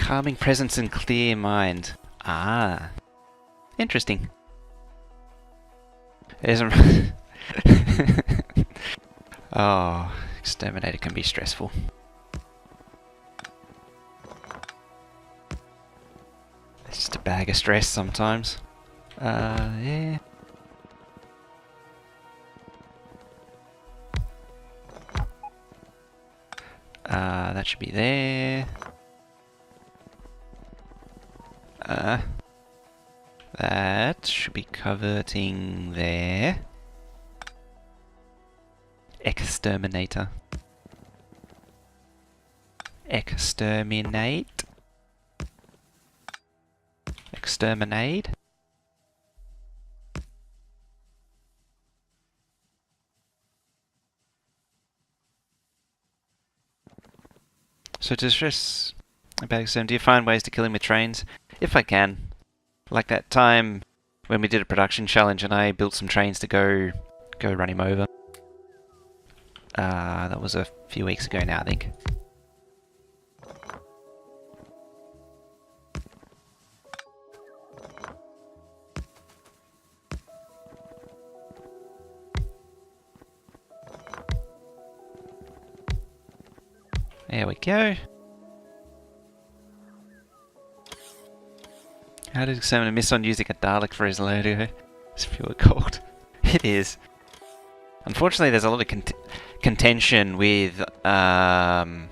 Calming presence and clear mind. Ah. Interesting. It isn't... Oh, exterminator can be stressful. It's just a bag of stress sometimes. Yeah. That should be there. That should be converting there. Exterminator. Exterminate. Exterminate. So to stress about exterminate, do you find ways to kill him with trains? If I can. Like that time when we did a production challenge and I built some trains to go run him over. That was a few weeks ago now, I think. There we go. How did Examiner miss on using a Dalek for his logo? It's pure gold. It is. Unfortunately, there's a lot of contention with the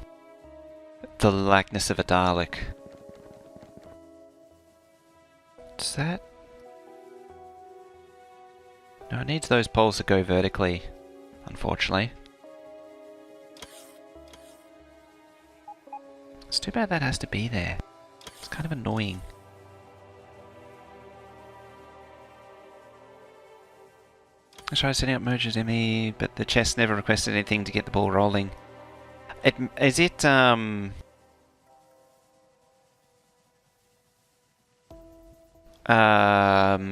likeness of a Dalek. Does that? No, it needs those poles to go vertically, unfortunately. It's too bad that has to be there. It's kind of annoying. I tried setting up merges in me, but the chest never requested anything to get the ball rolling. Is it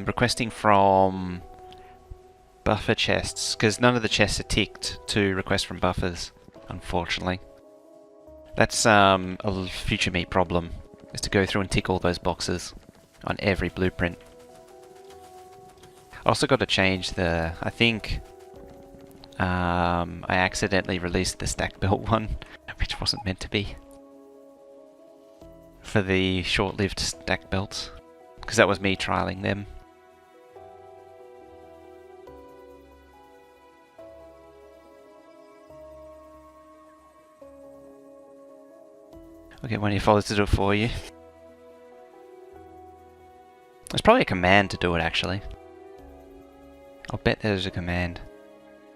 requesting from buffer chests? Because none of the chests are ticked to request from buffers, unfortunately. That's a future meat problem, is to go through and tick all those boxes on every blueprint. I also got to change the... I think I accidentally released the stack belt one, which wasn't meant to be, for the short-lived stack belts, because that was me trialing them. I'll get one of your followers to do it for you. There's probably a command to do it, actually. I'll bet there's a command.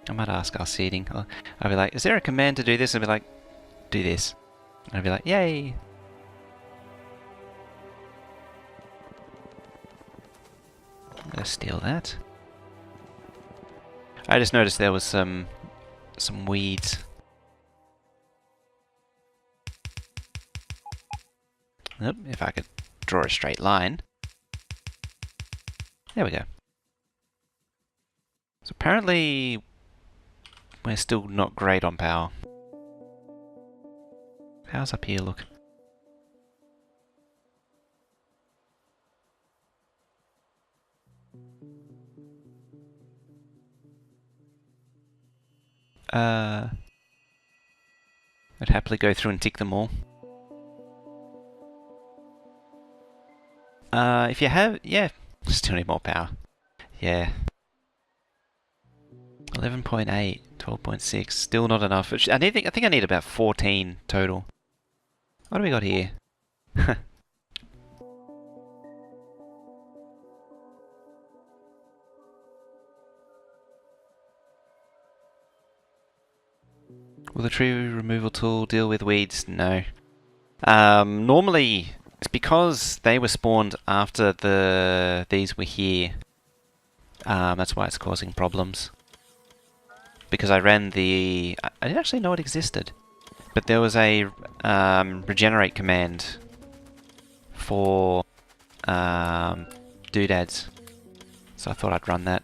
I might ask our seeding. I'll be like, is there a command to do this? And I'll be like, do this. And I'll be like, yay! I'm gonna steal that. I just noticed there was some weeds. Nope, if I could draw a straight line. There we go. So apparently we're still not great on power. Power's up here, look. I'd happily go through and tick them all. If you have, yeah, still need more power. Yeah. 11.8, 12.6, still not enough. I think I need about 14 total. What do we got here? Will the tree removal tool deal with weeds? No. Normally, it's because they were spawned after these were here. That's why it's causing problems. Because I ran the... I didn't actually know it existed. But there was a regenerate command for doodads. So I thought I'd run that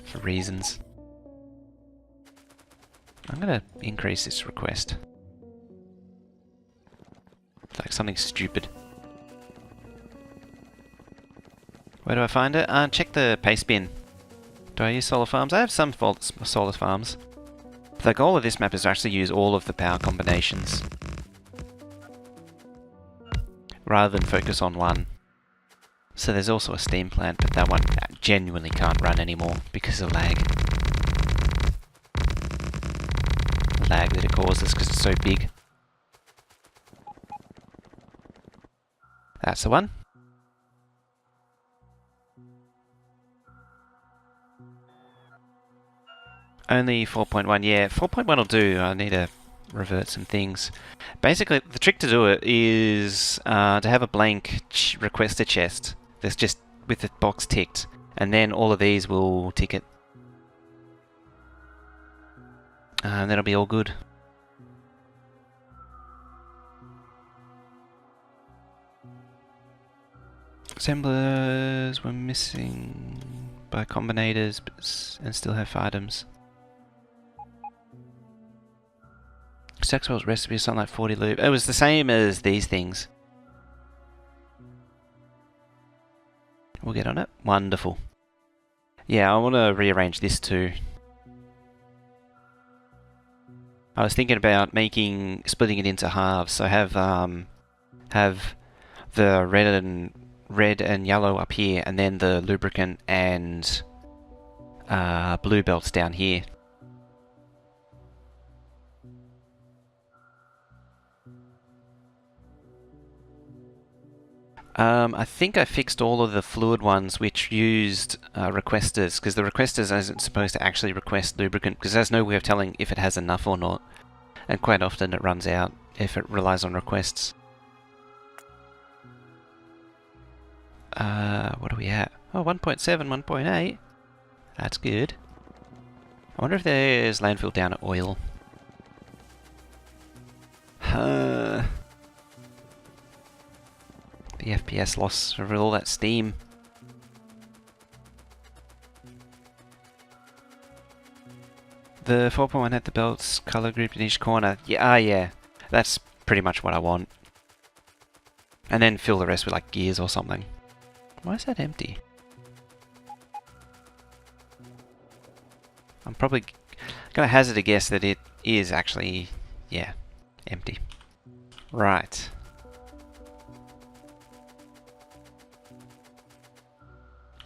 for reasons. I'm going to increase this request. Like something stupid. Where do I find it? Check the paste bin. Do I use solar farms? I have some solar farms. The goal of this map is to actually use all of the power combinations, rather than focus on one. So there's also a steam plant, but that one genuinely can't run anymore because of lag. Lag that it causes because it's so big. That's the one. Only 4.1, yeah, 4.1 will do. I need to revert some things. Basically, the trick to do it is to have a blank requester chest that's just with the box ticked, and then all of these will tick it. And that'll be all good. Assemblers were missing by combinators and still have items. Sexwell's recipe is something like 40 loop. It was the same as these things. We'll get on it. Wonderful. Yeah, I want to rearrange this too. I was thinking about splitting it into halves. So have the red and yellow up here, and then the lubricant and blue belts down here. I think I fixed all of the fluid ones which used requesters, because the requesters isn't supposed to actually request lubricant, because there's no way of telling if it has enough or not. And quite often it runs out if it relies on requests. What are we at? Oh, 1.7, 1.8. That's good. I wonder if there's landfill down at oil. The FPS loss of all that steam. The 4.1 had the belts color grouped in each corner. Yeah, yeah. That's pretty much what I want. And then fill the rest with like gears or something. Why is that empty? I'm probably gonna hazard a guess that it is actually, yeah, empty. Right.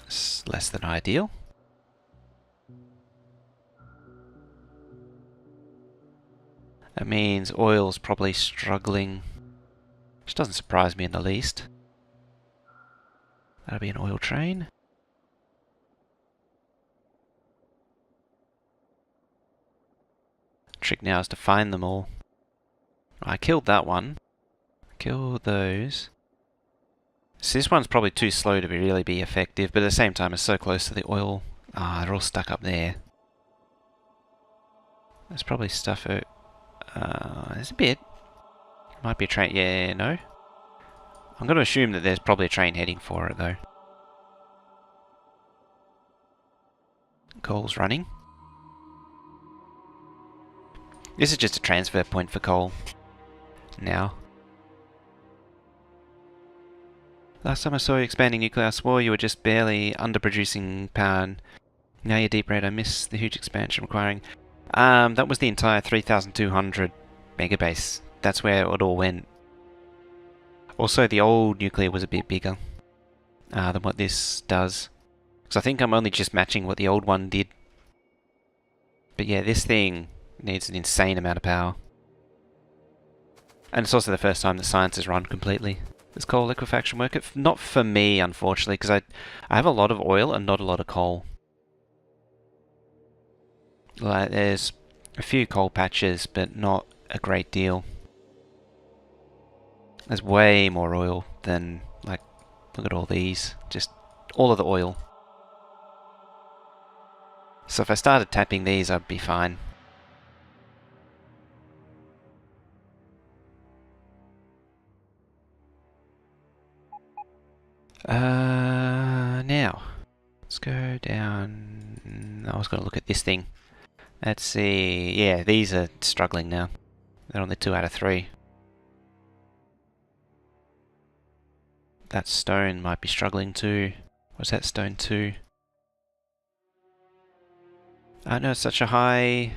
It's less than ideal. That means oil's probably struggling, which doesn't surprise me in the least. That'll be an oil train. Trick now is to find them all. I killed that one. Kill those. So this one's probably too slow to really be effective, but at the same time it's so close to the oil. Ah, they're all stuck up there. There's probably stuff out. There's a bit. Might be a train. Yeah, no. I'm going to assume that there's probably a train heading for it though. Coal's running. This is just a transfer point for coal. Now. Last time I saw you expanding nuclear, I swore you were just barely underproducing power. Now you're deep red. I miss the huge expansion requiring. That was the entire 3,200 megabase. That's where it all went. Also, the old nuclear was a bit bigger than what this does. Because I think I'm only just matching what the old one did. But yeah, this thing needs an insane amount of power. And it's also the first time the science is run completely. Does coal liquefaction work? Not for me, unfortunately, because I have a lot of oil and not a lot of coal. Like, there's a few coal patches, but not a great deal. There's way more oil than, like, look at all these. Just all of the oil. So if I started tapping these, I'd be fine. Now, let's go down. I was going to look at this thing. Let's see. Yeah, these are struggling now. They're only 2 out of 3. that stone might be struggling too. What's that stone too? I know it's such a high...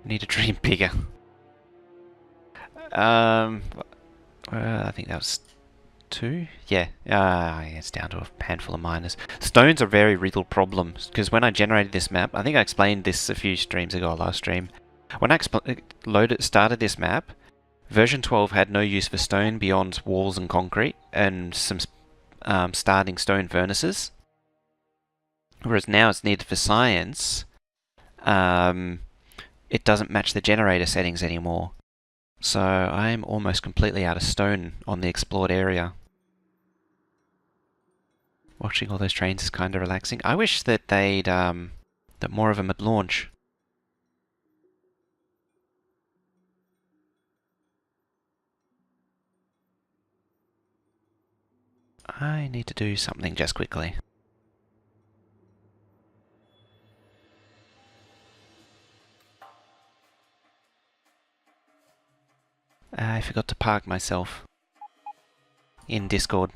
I need to dream bigger. I think that was 2? Yeah, it's down to a handful of miners. Stones are a very real problem, because when I generated this map, I think I explained this a few streams ago, last stream. When I started this map, version 12 had no use for stone beyond walls and concrete, and some starting stone furnaces. Whereas now it's needed for science, it doesn't match the generator settings anymore. So I'm almost completely out of stone on the explored area. Watching all those trains is kind of relaxing. I wish that they'd, that more of them would launch. I need to do something just quickly. I forgot to park myself in Discord.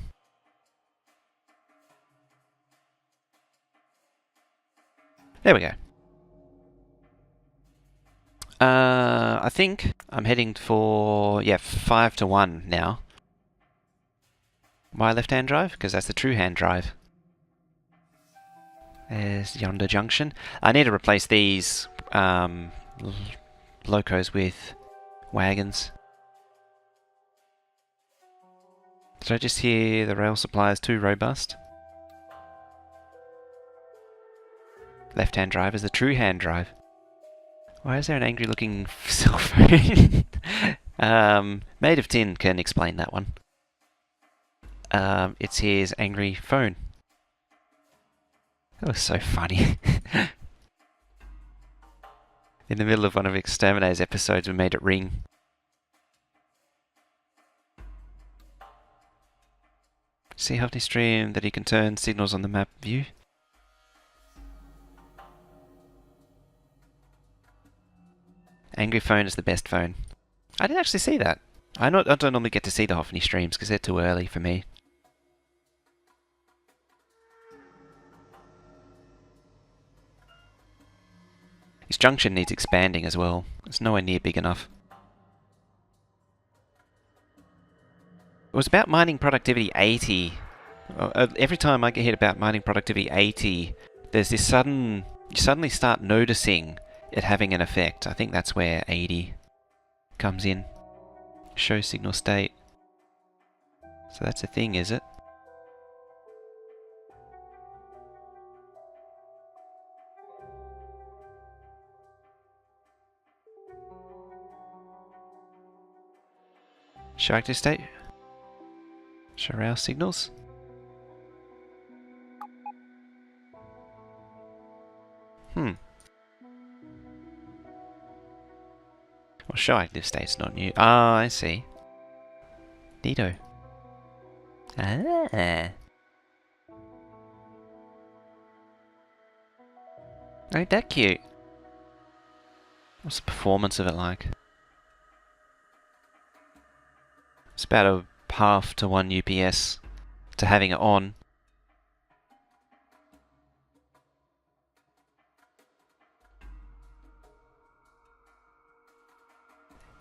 There we go. I think I'm heading for, 5 to 1 now. My left-hand drive, because that's the true-hand drive. There's yonder junction. I need to replace these locos with wagons. Did I just hear the rail supply is too robust? Left-hand drive is the true-hand drive. Why is there an angry-looking cell phone? Made of Tin can explain that one. It's his angry phone. That was so funny. In the middle of one of Exterminator's episodes, we made it ring. See Huffney stream that he can turn signals on the map view. Angry phone is the best phone. I didn't actually see that. I don't normally get to see the Hoffney streams because they're too early for me. This junction needs expanding as well. It's nowhere near big enough. It was about mining productivity 80. Every time I get hit about mining productivity 80, there's this you suddenly start noticing it having an effect. I think that's where 80 comes in. Show signal state. So that's a thing, is it? Show active state. Show rail signals. Well, show active state's not new. Ah, I see. Neato. Ah. Ain't that cute? What's the performance of it like? It's about a half to 1 UPS to having it on.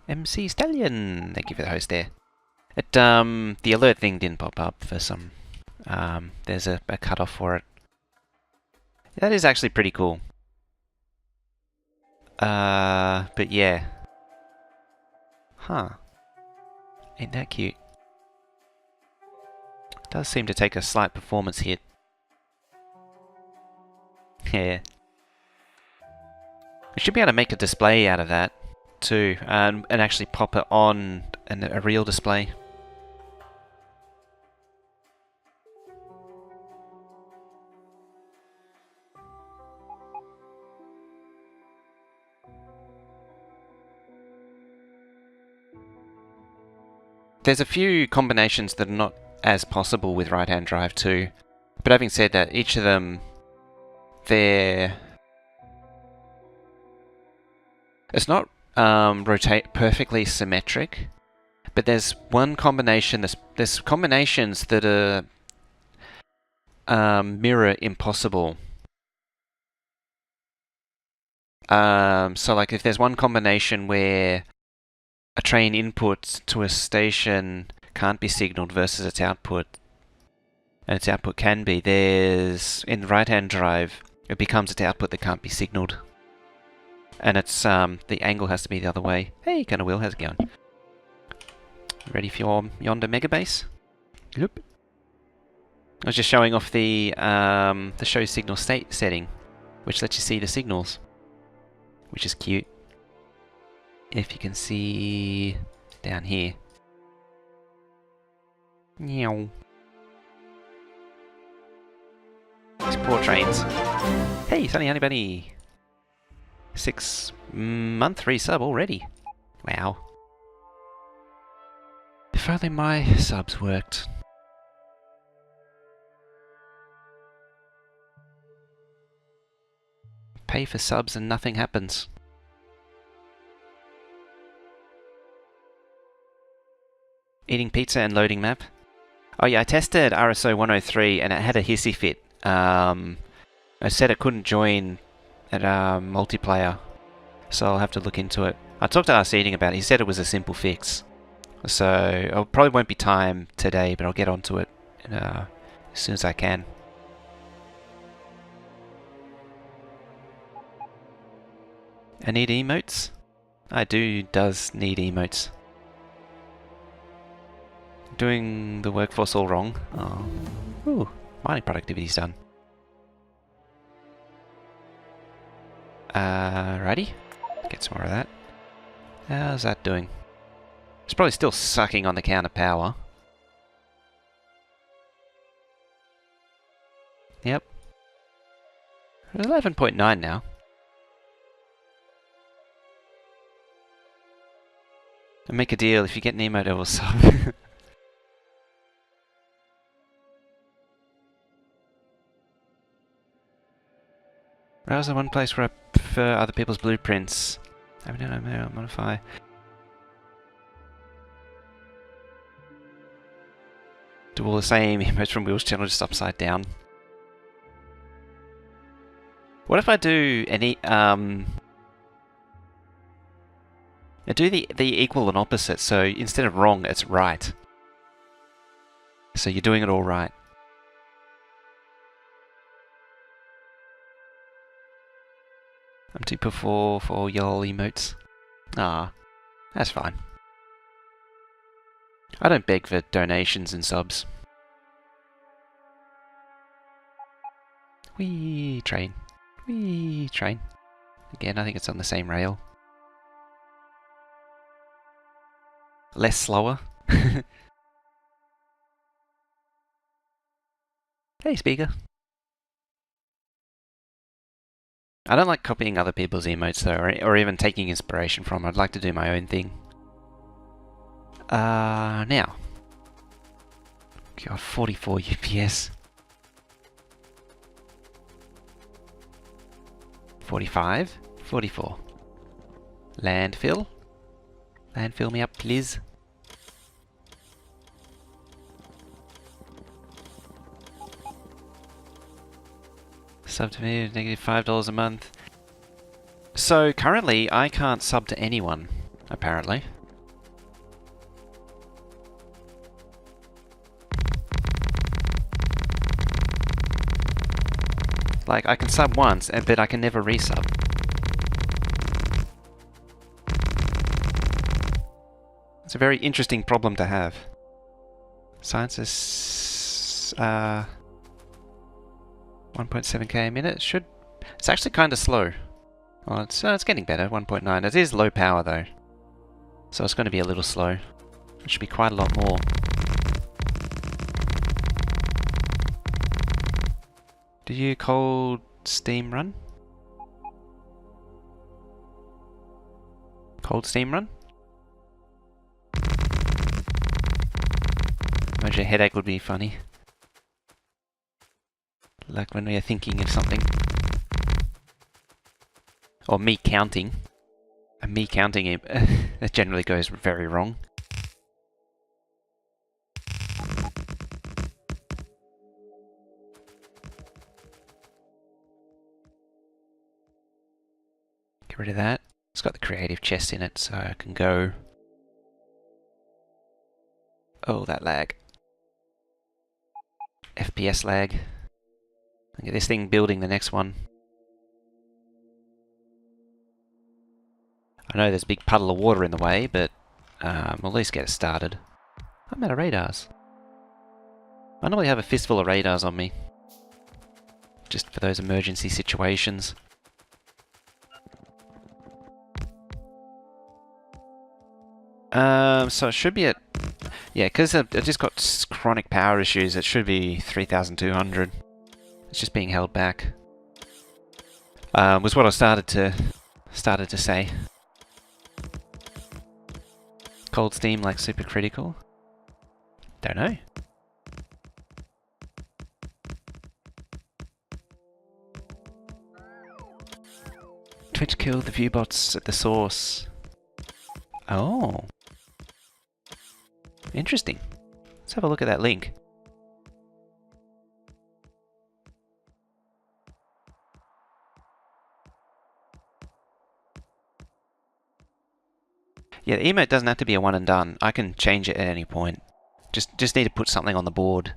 MC Stallion! Thank you for the host there. The alert thing didn't pop up for some... there's a cutoff for it. That is actually pretty cool. But yeah. Huh. Ain't that cute? Does seem to take a slight performance hit. Yeah. We should be able to make a display out of that too, and actually pop it on a real display. There's a few combinations that are not as possible with right-hand drive too, but having said that, each of them, it's not rotate perfectly symmetric, But there's one combination, there's combinations that are mirror impossible. So like if there's one combination where a train input to a station can't be signaled versus its output, and its output can be, there's, in the right-hand drive, it becomes its output that can't be signaled. And it's, the angle has to be the other way. Hey, Gunner Will, how's it going? Ready for your yonder mega base? Yep. I was just showing off the show signal state setting, which lets you see the signals, which is cute. If you can see down here. Meow. These poor trains. Hey, Sunny Honey Bunny! 6-month resub already. Wow. If only my subs worked. Pay for subs and nothing happens. Eating pizza and loading map. Oh yeah, I tested RSO 103 and it had a hissy fit. I said it couldn't join at multiplayer, so I'll have to look into it. I talked to RC Eating about it. He said it was a simple fix. So I probably won't be time today, but I'll get onto it as soon as I can. I need emotes? I does need emotes. Doing the workforce all wrong. Oh. Ooh, mining productivity's done. Righty. Get some more of that. How's that doing? It's probably still sucking on the counter power. Yep. 11.9 now. And make a deal, if you get an emote, I will sub. Browse the one place where I prefer other people's blueprints. I don't know, modify. Do all the same emotes from Will's channel, just upside down. What if I do any I do the equal and opposite, so instead of wrong, it's right. So you're doing it all right. I'm too poor for y'all emotes. Ah, that's fine. I don't beg for donations and subs. Whee, train. Whee, train. Again, I think it's on the same rail. Less slower. Hey, speaker. I don't like copying other people's emotes though, or even taking inspiration from. I'd like to do my own thing. Now. God, 44 UPS. 45. 44. Landfill. Landfill me up, please. Sub to me, negative $5 a month. So currently, I can't sub to anyone, apparently. Like, I can sub once, but I can never resub. It's a very interesting problem to have. Science is 1.7k a minute. It's actually kind of slow. Well, it's getting better. 1.9. It is low power though, so it's going to be a little slow. It should be quite a lot more. Do you cold steam run? Cold steam run? Imagine a headache would be funny. Like when we are thinking of something. Or me counting. And me counting it, that generally goes very wrong. Get rid of that. It's got the creative chest in it, so I can go... Oh, that lag. FPS lag. I'll get this thing building the next one. I know there's a big puddle of water in the way, but we'll at least get it started. I'm out of radars. I normally have a fistful of radars on me. Just for those emergency situations. So it should be at... Yeah, because I've just got chronic power issues, it should be 3,200. It's just being held back. Was what I started to say. Cold steam like supercritical? Don't know. Twitch killed the viewbots at the source. Oh. Interesting. Let's have a look at that link. Yeah, the emote doesn't have to be a one and done. I can change it at any point. Just need to put something on the board.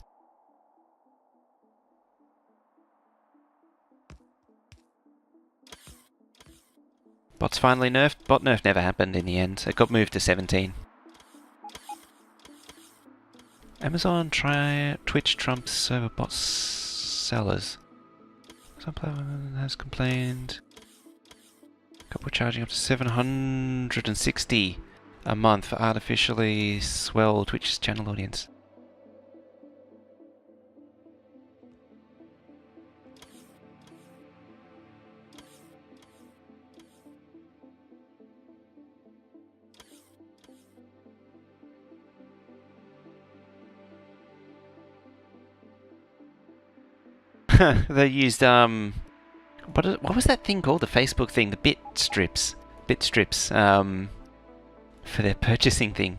Bots finally nerfed? Bot nerf never happened in the end. It got moved to 17. Amazon Twitch trumps server bot sellers. Some platform has complained. Couple charging up to 760 a month for artificially swell Twitch's channel audience. They used what was that thing called? The Facebook thing, the bit strips, for their purchasing thing.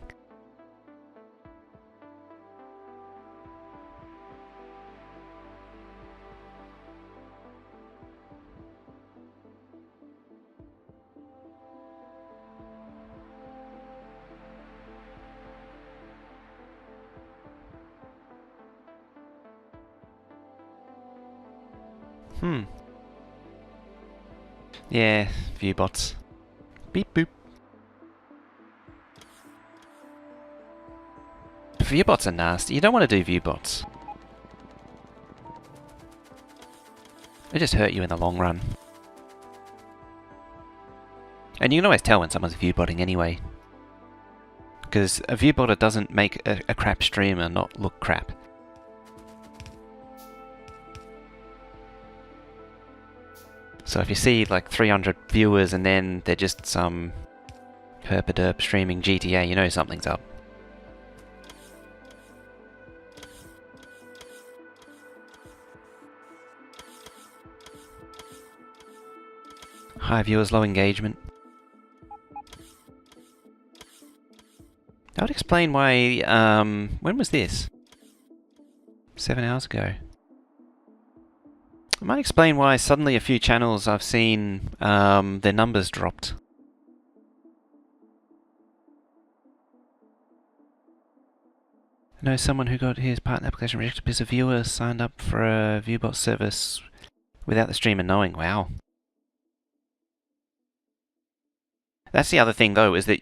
Yeah, viewbots. Beep boop. Viewbots are nasty. You don't want to do viewbots. They just hurt you in the long run. And you can always tell when someone's viewbotting anyway. Because a viewbotter doesn't make a crap streamer not look crap. So if you see like 300 viewers and then they're just some herpaderp streaming GTA, you know something's up. High viewers, low engagement. That would explain why, when was this? 7 hours ago. It might explain why suddenly a few channels I've seen their numbers dropped. I know someone who got his partner application rejected because a viewer signed up for a viewbot service without the streamer knowing. Wow. That's the other thing though, is that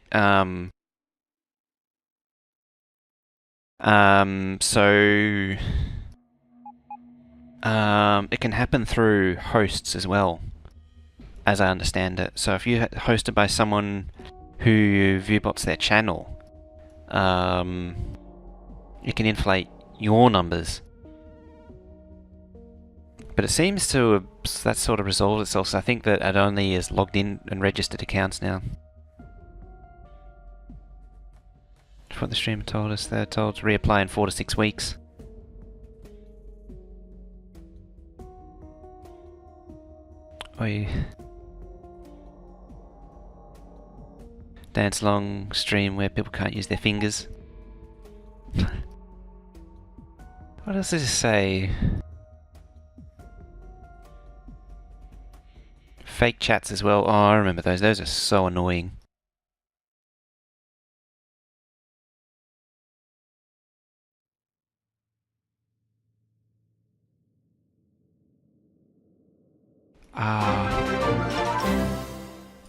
it can happen through hosts as well, as I understand it. So if you're hosted by someone who viewbots their channel, it can inflate your numbers. But it seems to have that sort of resolved itself, so I think that it only is logged in and registered accounts now. That's what the streamer told us. They're told to reapply in 4 to 6 weeks. Oi. Dance long stream where people can't use their fingers. What else does it say? fake chats as well. Oh, I remember those. Those are so annoying.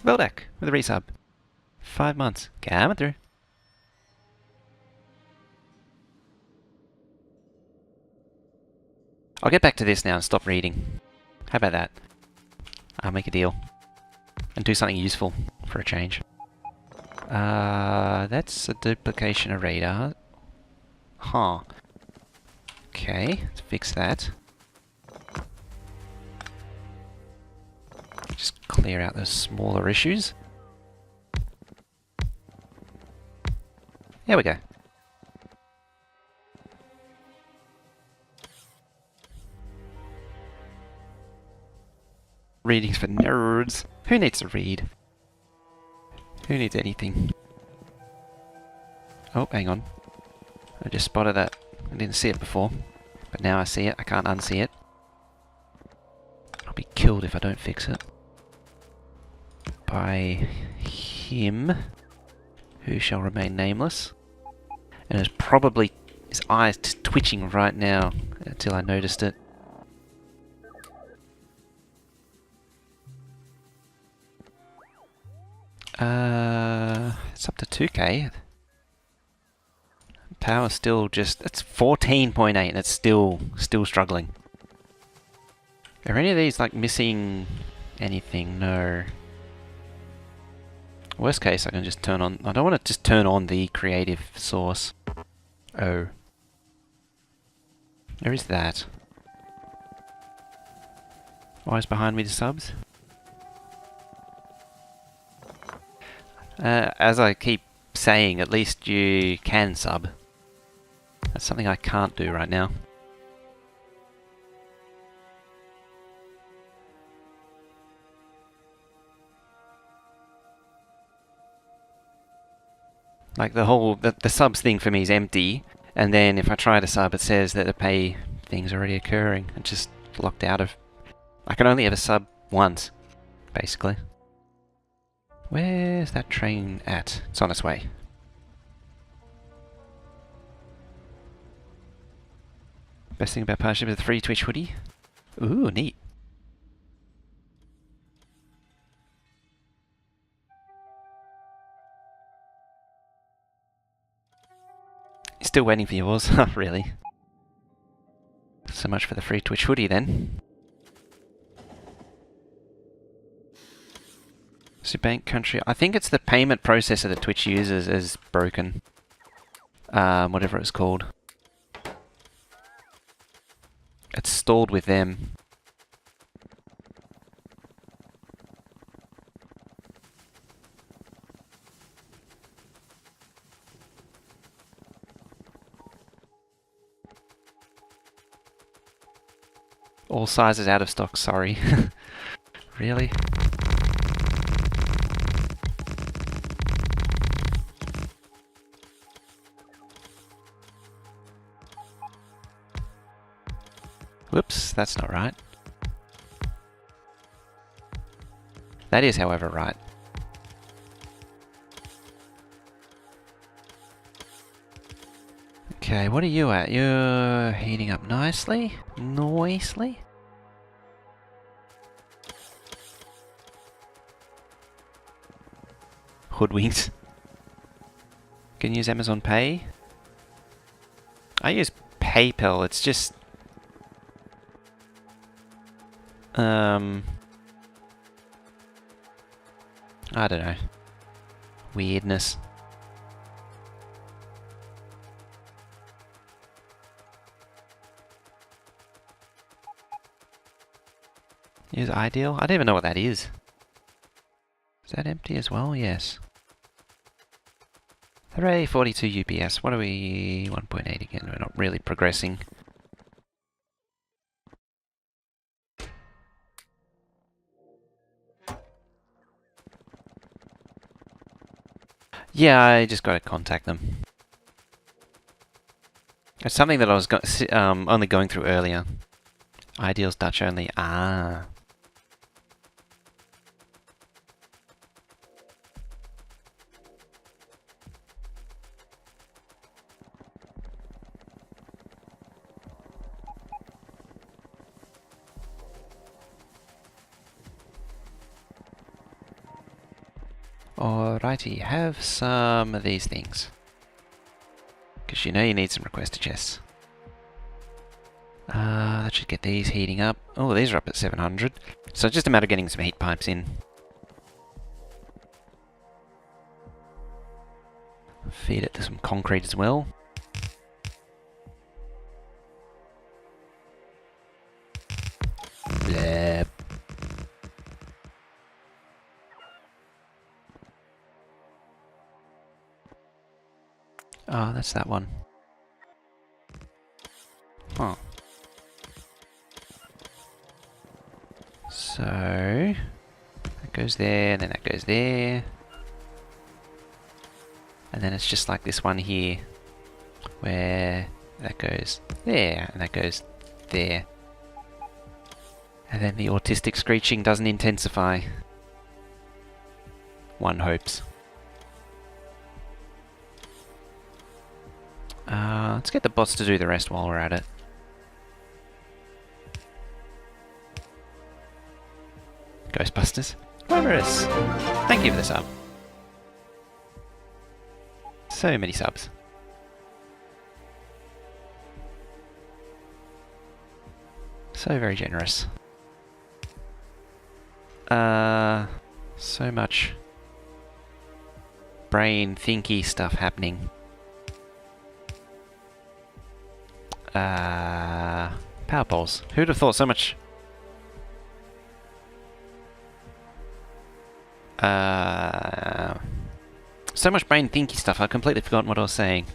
Veldak with a resub. 5 months. Coming through. I'll get back to this now and stop reading. How about that? I'll make a deal. And do something useful for a change. That's a duplication of radar. Huh. Okay, let's fix that. Just clear out those smaller issues. There we go. Readings for nerds. Who needs to read? Who needs anything? Oh, hang on. I just spotted that. I didn't see it before. But now I see it. I can't unsee it. I'll be killed if I don't fix it. By him, who shall remain nameless. And it's probably his eyes twitching right now until I noticed it. It's up to 2k. Power's still just, it's 14.8 and it's still struggling. Are any of these like missing anything? No. Worst case I can just turn on, I don't want to just turn on the creative source. Oh. Where is that? Why is behind me the subs? As I keep saying, at least you can sub. That's something I can't do right now. Like the whole, the subs thing for me is empty, and then if I try to sub it says that the pay thing's already occurring. I'm just locked out of... I can only ever sub once, basically. Where's that train at? It's on its way. Best thing about partnership is the free Twitch hoodie. Ooh, neat. Still waiting for yours? Really? So much for the free Twitch hoodie then. Bank country. I think it's the payment processor that Twitch uses is broken. Whatever it's called. It's stalled with them. All sizes out of stock, sorry. Really? Whoops, that's not right. That is, however, right. Okay, what are you at? You're heating up nicely? Nicely? Hoodwinked. Can use Amazon Pay? I use PayPal, it's just... I don't know. Weirdness. Use Ideal? I don't even know what that is. Is that empty as well? Yes. Hooray, 42 UPS. What are we? 1.8 again. We're not really progressing. Yeah, I just got to contact them. It's something that I was only going through earlier. Ideal's Dutch only. Ah. Alrighty, have some of these things. Because you know you need some requester chests. That should get these heating up. Oh, these are up at 700. So it's just a matter of getting some heat pipes in. Feed it to some concrete as well. Bleh. Oh, that's that one. Huh. So that goes there, and then that goes there. And then it's just like this one here, where that goes there, and that goes there. And then the autistic screeching doesn't intensify. One hopes. Let's get the bots to do the rest while we're at it. Ghostbusters. Glamorous! Thank you for the sub. So many subs. So very generous. So much brain thinky stuff happening. Power poles. Who'd have thought so much? So much brain thinky stuff. I've completely forgotten what I was saying.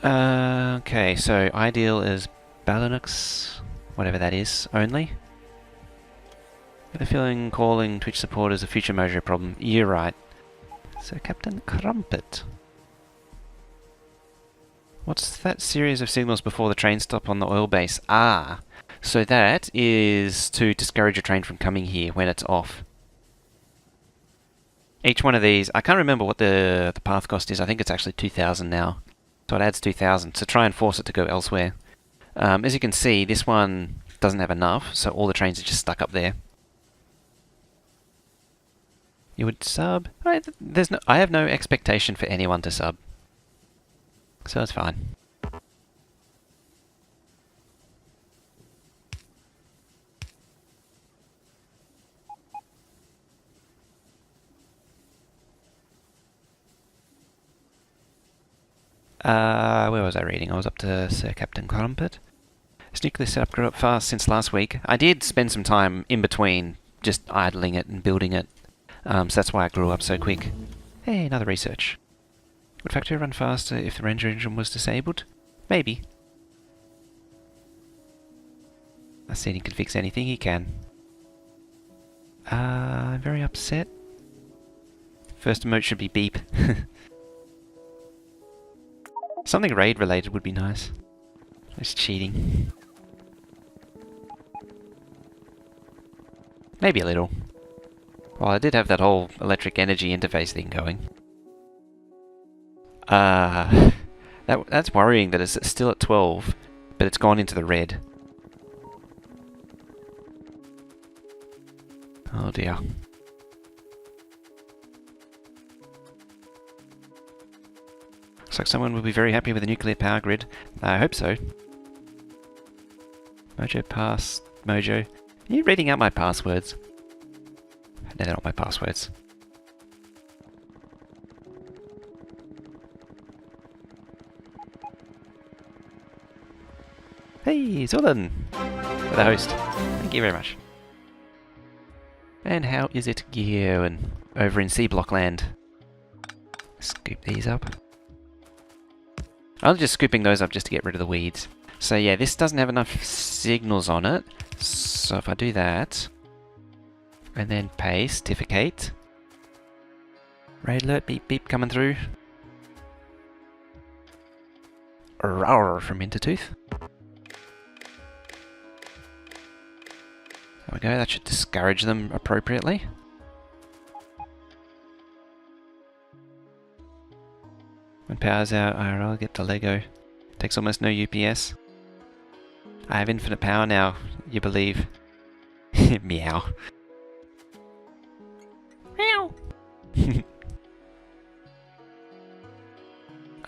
Okay, so ideal is Ballinux, whatever that is, only. Got a feeling calling Twitch support is a future Mojo problem. You're right. So Captain Crumpet. What's that series of signals before the train stop on the oil base? Ah, so that is to discourage a train from coming here when it's off. Each one of these, I can't remember what the path cost is. I think it's actually 2,000 now. So it adds 2,000 to try and force it to go elsewhere. As you can see, this one doesn't have enough, so all the trains are just stuck up there. You would sub? I have no expectation for anyone to sub. So it's fine. Where was I reading? I was up to Sir Captain Crumpet. This nuclear setup grew up fast since last week. I did spend some time in between just idling it and building it. So that's why it grew up so quick. Hey, another research. Would Factorio run faster if the render engine was disabled? Maybe. I said he can fix anything he can. I'm very upset. First emote should be beep. Something raid related would be nice. It's cheating. Maybe a little. Well, I did have that whole electric energy interface thing going. That's worrying that it's still at 12, but it's gone into the red. Oh dear. Looks like someone will be very happy with the nuclear power grid. I hope so. Mojo pass... Mojo. Are you reading out my passwords? No, they're not my passwords. Hey, Zulin! For the host. Thank you very much. And how is it going over in C Block land? Scoop these up. I'm just scooping those up just to get rid of the weeds. So yeah, this doesn't have enough signals on it. So if I do that, and then pastificate, raid alert, beep beep coming through. Roar from Intertooth. There we go, that should discourage them appropriately. When power's out, I'll get the Lego. Takes almost no UPS. I have infinite power now, you believe. Meow.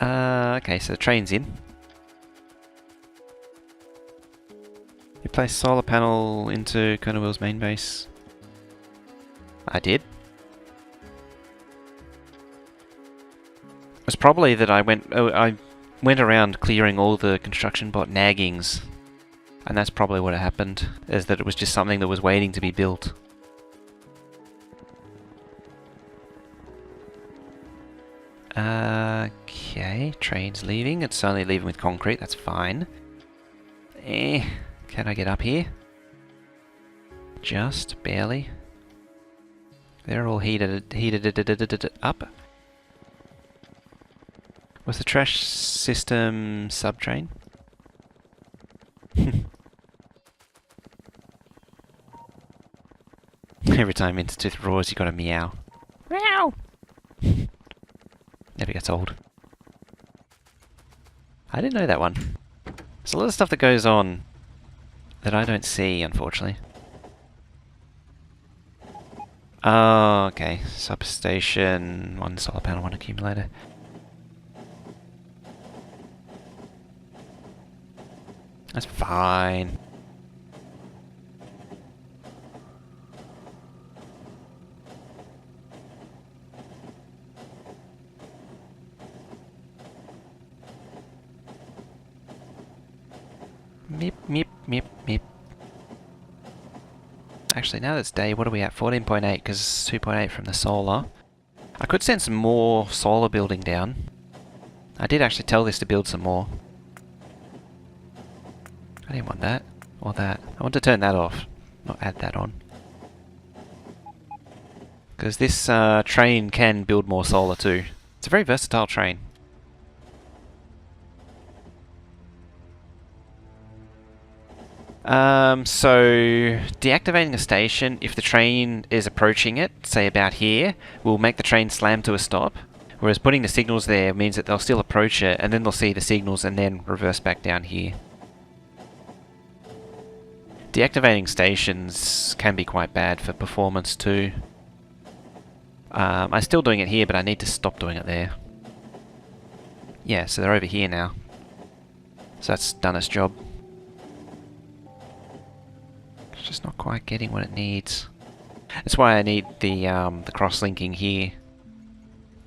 Okay, so the train's in. You place solar panel into Wheel's main base. I did. It was probably that I went around clearing all the construction bot naggings, and that's probably what happened, is that it was just something that was waiting to be built. Okay, train's leaving. It's only leaving with concrete, that's fine. Can I get up here? Just barely. They're all heated up. Was the trash system sub-train? Every time Intertooth roars, you gotta meow. Meow! Never gets old. I didn't know that one. There's a lot of stuff that goes on that I don't see, unfortunately. Oh, okay. Substation, 1 solar panel, 1 accumulator. That's fine. Meep, meep, meep, meep. Actually, now that it's day, what are we at? 14.8, because 2.8 from the solar. I could send some more solar building down. I did actually tell this to build some more. I didn't want that, or that. I want to turn that off, not add that on. Because this train can build more solar too. It's a very versatile train. So deactivating a station, if the train is approaching it, say about here, will make the train slam to a stop. Whereas putting the signals there means that they'll still approach it, and then they'll see the signals and then reverse back down here. Deactivating stations can be quite bad for performance too. I'm still doing it here, but I need to stop doing it there. Yeah, so they're over here now. So that's done its job. It's just not quite getting what it needs. That's why I need the cross-linking here.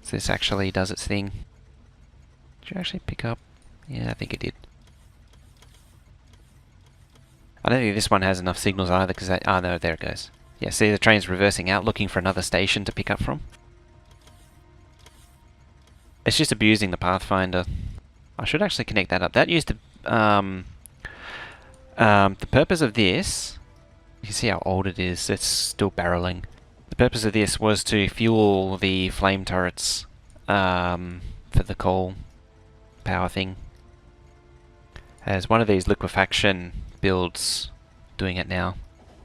So this actually does its thing. Did you actually pick up? Yeah, I think it did. I don't think this one has enough signals either, because oh no, there it goes. Yeah, see the train's reversing out, looking for another station to pick up from. It's just abusing the Pathfinder. I should actually connect that up. That used to... the purpose of this... You can see how old it is, it's still barreling. The purpose of this was to fuel the flame turrets for the coal power thing. As one of these liquefaction builds doing it now.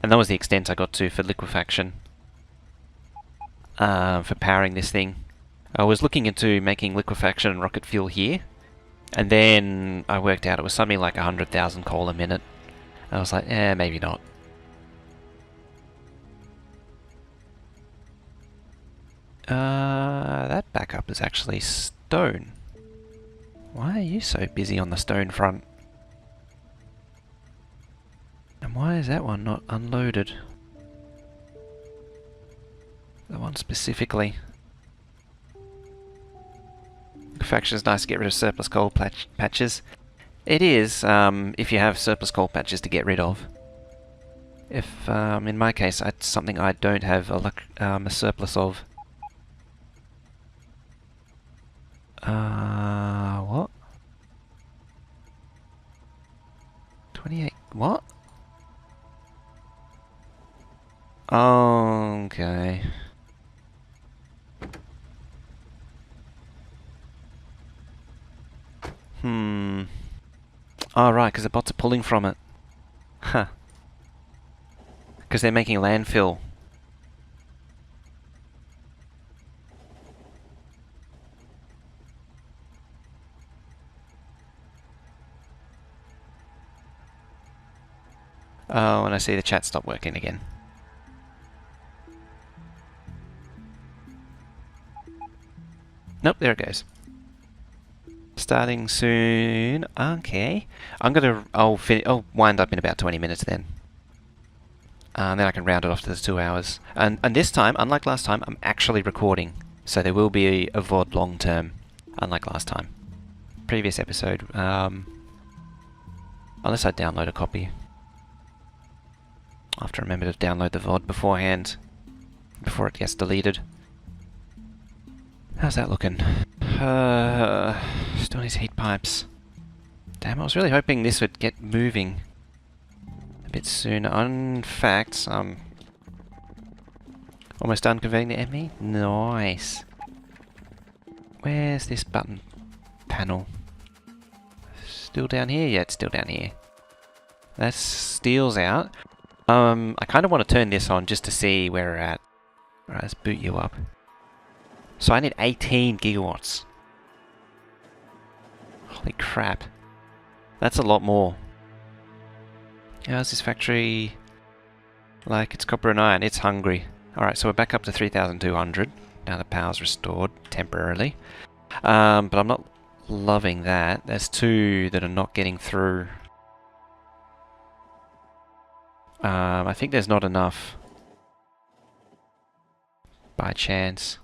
And that was the extent I got to for liquefaction. For powering this thing. I was looking into making liquefaction and rocket fuel here. And then I worked out it was something like 100,000 coal a minute. I was like, maybe not. That backup is actually stone. Why are you so busy on the stone front? And why is that one not unloaded? The one specifically. Liquefaction is nice to get rid of surplus coal patches. It is, if you have surplus coal patches to get rid of. If, in my case, it's something I don't have a surplus of. What? 28, what? Okay. Oh, right, because the bots are pulling from it. Huh. Because they're making landfill. Oh, and I see the chat stopped working again. Nope, there it goes. Starting soon. Okay. I'll wind up in about 20 minutes then. And then I can round it off to the 2 hours. And this time, unlike last time, I'm actually recording. So there will be a VOD long term, unlike last time. Previous episode, unless I download a copy. I'll have to remember to download the VOD beforehand, before it gets deleted. How's that looking? Still needs heat pipes. Damn, I was really hoping this would get moving a bit sooner. In fact, I'm almost done converting the ME. Nice. Where's this button panel? Still down here? Yeah, it's still down here. That steel's out. I kind of want to turn this on just to see where we're at. Alright, let's boot you up. So I need 18 gigawatts. Holy crap. That's a lot more. How's this factory? Like, it's copper and iron. It's hungry. Alright, so we're back up to 3,200. Now the power's restored, temporarily. But I'm not loving that. There's 2 that are not getting through. I think there's not enough. By chance.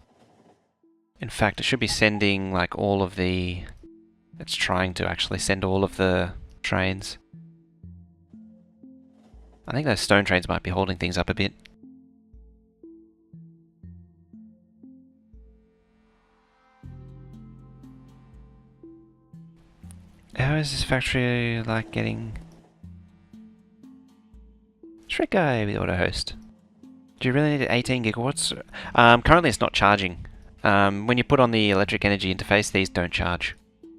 In fact, it should be sending like all of the... It's trying to actually send all of the trains. I think those stone trains might be holding things up a bit. How is this factory like getting... Trick guy with auto host. Do you really need 18 gigawatts? Currently it's not charging. When you put on the electric energy interface, these don't charge.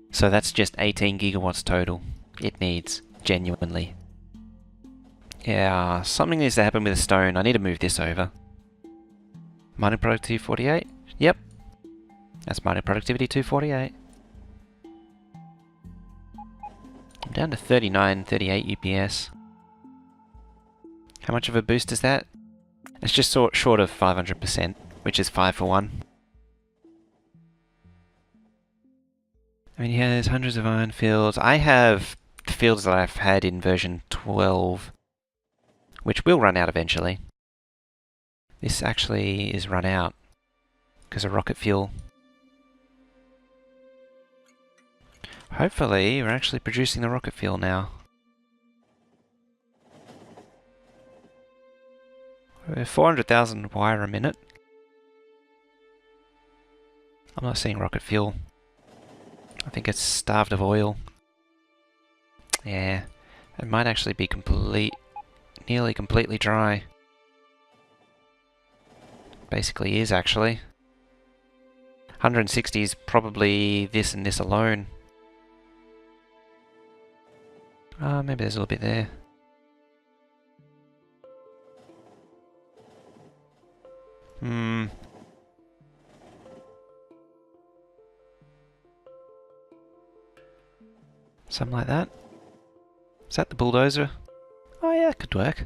So that's just 18 gigawatts total. It needs, genuinely. Yeah, something needs to happen with the stone. I need to move this over. Mining productivity 48? Yep. That's mining productivity 248. I'm down to 39, 38 UPS. How much of a boost is that? It's just short of 500%, which is 5 for 1. I mean, yeah, there's hundreds of iron fields. I have fields that I've had in version 12, which will run out eventually. This actually is run out because of rocket fuel. Hopefully, we're actually producing the rocket fuel now. We're 400,000 wire a minute. I'm not seeing rocket fuel. I think it's starved of oil. Yeah, it might actually be nearly completely dry. Basically is actually. 160 is probably this and this alone. Maybe there's a little bit there. Something like that. Is that the bulldozer? Oh yeah, it could work.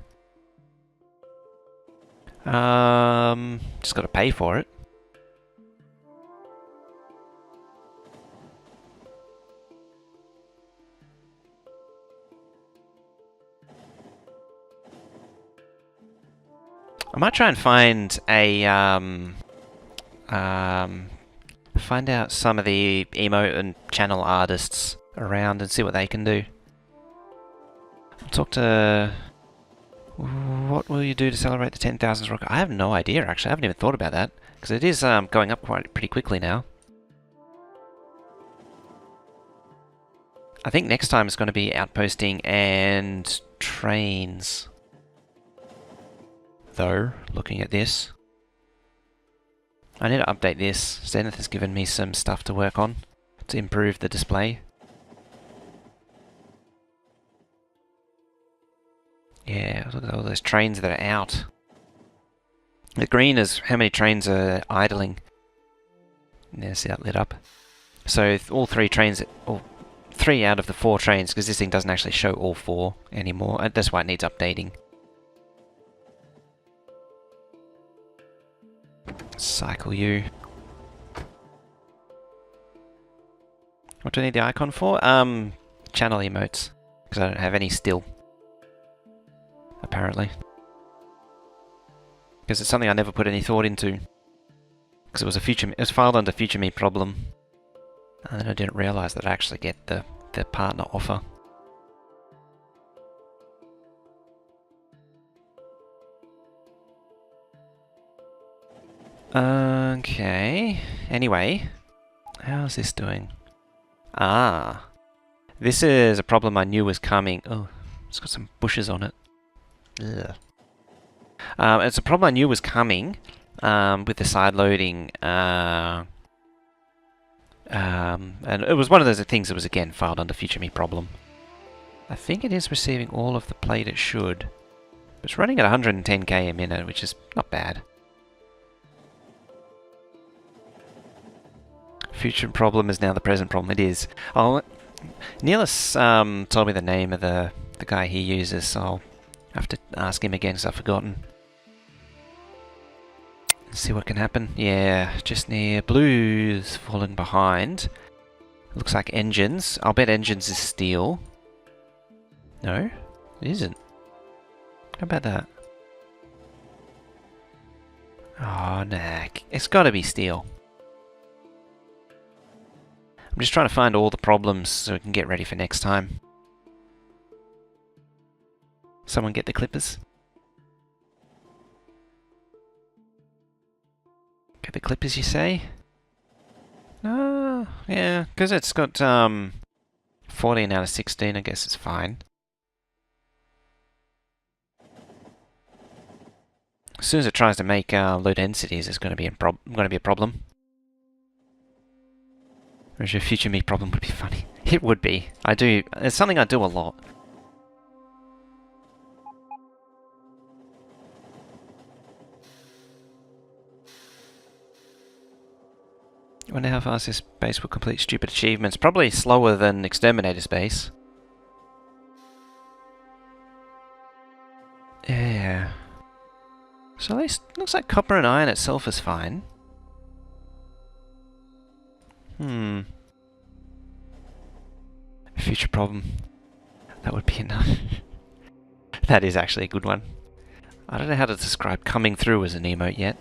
Just gotta pay for it. I might try and find a, find out some of the emote and channel artists around and see what they can do. I'll talk to... What will you do to celebrate the 10,000th rocket? I have no idea, actually. I haven't even thought about that. Because it is going up pretty quickly now. I think next time it's going to be outposting and trains. Though, looking at this. I need to update this. Zenith has given me some stuff to work on to improve the display. Yeah, look at all those trains that are out. The green is how many trains are idling. Yeah, see that lit up. So all 3 trains, or 3 out of the 4 trains, because this thing doesn't actually show all 4 anymore. That's why it needs updating. Cycle you. What do I need the icon for? Channel emotes. Because I don't have any still. Apparently. Because it's something I never put any thought into. Because it was filed under future me problem. And then I didn't realise that I actually get the partner offer. Okay. Anyway, how's this doing? Ah. This is a problem I knew was coming. Oh, it's got some bushes on it. Ugh. It's a problem I knew was coming with the side loading. And it was one of those things that was again filed under future me problem. I think it is receiving all of the plate it should. It's running at 110k a minute, which is not bad. Future problem is now the present problem. It is. Oh, Neelis told me the name of the guy he uses, so I'll have to ask him again because I've forgotten. Let's see what can happen. Yeah, just near blues falling behind. Looks like engines. I'll bet engines is steel. No, it isn't. How about that? Oh, nah. It's gotta be steel. I'm just trying to find all the problems so we can get ready for next time. Someone get the clippers? Get the clippers, you say? No, yeah, because it's got 14 out of 16, I guess it's fine. As soon as it tries to make low densities, it's going to be a problem. Whereas your future me problem would be funny. It would be. It's something I do a lot. I wonder how fast this base will complete stupid achievements. Probably slower than Exterminator's base. Yeah. So at least looks like copper and iron itself is fine. Future problem. That would be enough. That is actually a good one. I don't know how to describe coming through as an emote yet.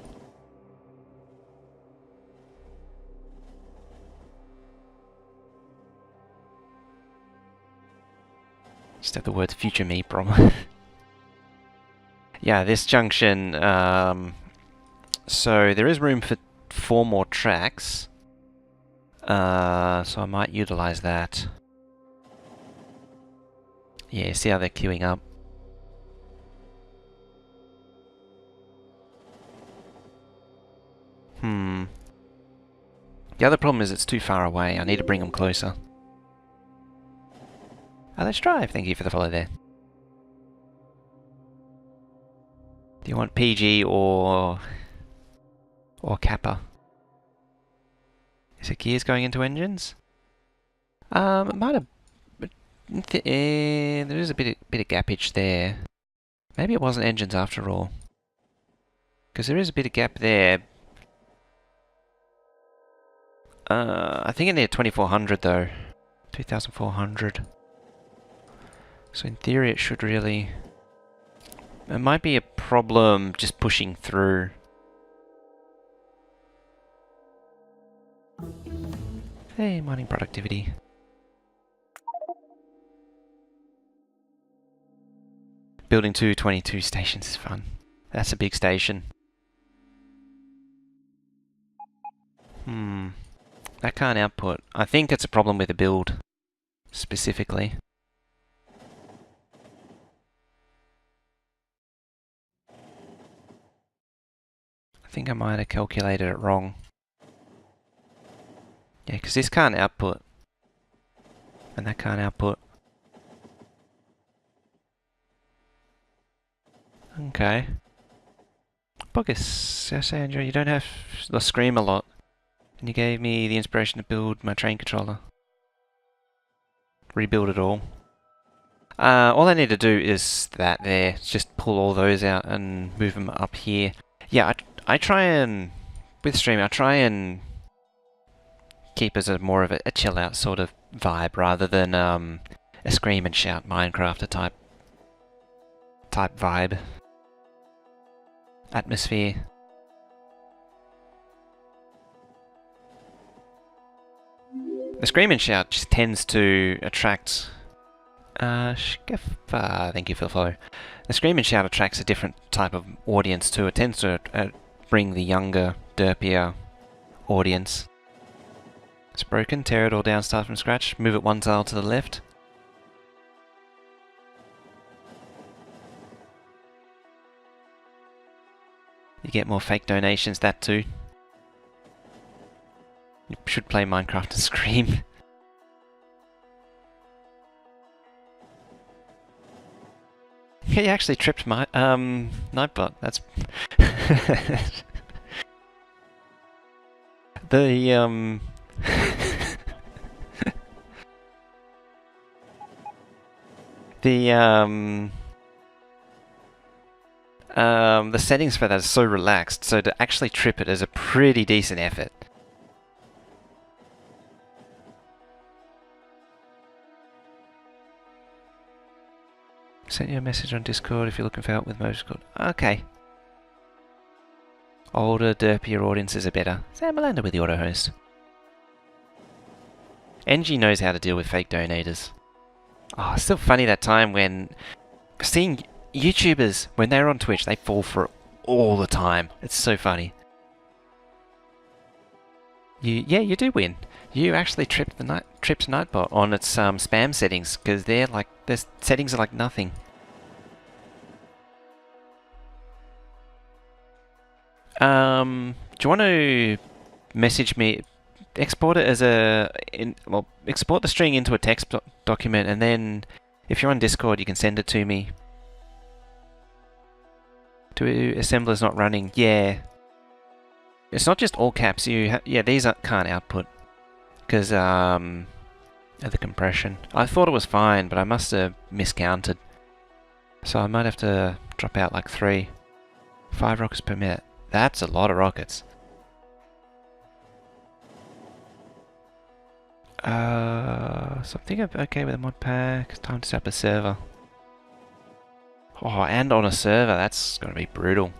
Just have the words future me problem. Yeah, this junction, so there is room for 4 more tracks. So I might utilize that. Yeah, see how they're queuing up. The other problem is it's too far away. I need to bring them closer. Oh, let's drive. Thank you for the follow there. Do you want PG or Kappa? Is it gears going into engines? It might have. There is a bit of gappage there. Maybe it wasn't engines after all. Because there is a bit of gap there. I think it needed 2400 though. 2400. So in theory it should really... It might be a problem just pushing through. Hey, mining productivity. Building 222 stations is fun. That's a big station. That can't output. I think it's a problem with the build, specifically. I think I might have calculated it wrong. Yeah, because this can't output. And that can't output. Okay. Bogus, Sandra, you don't have to scream a lot. And you gave me the inspiration to build my train controller. Rebuild it all. All I need to do is that there. Just pull all those out and move them up here. Yeah, I try and... With stream, I try and keep as a more of a chill out sort of vibe rather than a scream and shout Minecrafter type vibe. Atmosphere. The scream and shout just tends to attract... thank you for the follow. The scream and shout attracts a different type of audience too. It tends to bring the younger, derpier audience. It's broken, tear it all down, start from scratch, move it one tile to the left. You get more fake donations, that too. You should play Minecraft and scream. He actually tripped my Nightbot. That's the the settings for that is so relaxed, so to actually trip it is a pretty decent effort. Sent you a message on Discord if you're looking for help with Motorsport. Okay. Older, derpier audiences are better. Sam Melanda with the auto host. NG knows how to deal with fake donators. Oh, it's still funny that time when seeing YouTubers, when they're on Twitch, they fall for it all the time. It's so funny. You do win. You actually tripped Nightbot on its spam settings because they're like their settings are like nothing. Do you want to message me? Export it as export the string into a text document, and then if you're on Discord, you can send it to me. To assembler's not running. Yeah. It's not just all caps. Yeah, these can't output because of the compression. I thought it was fine, but I must have miscounted. So I might have to drop out like 5 rockets per minute. That's a lot of rockets. So I think I'm okay with a mod pack. It's time to set up a server. Oh, and on a server, that's gonna be brutal.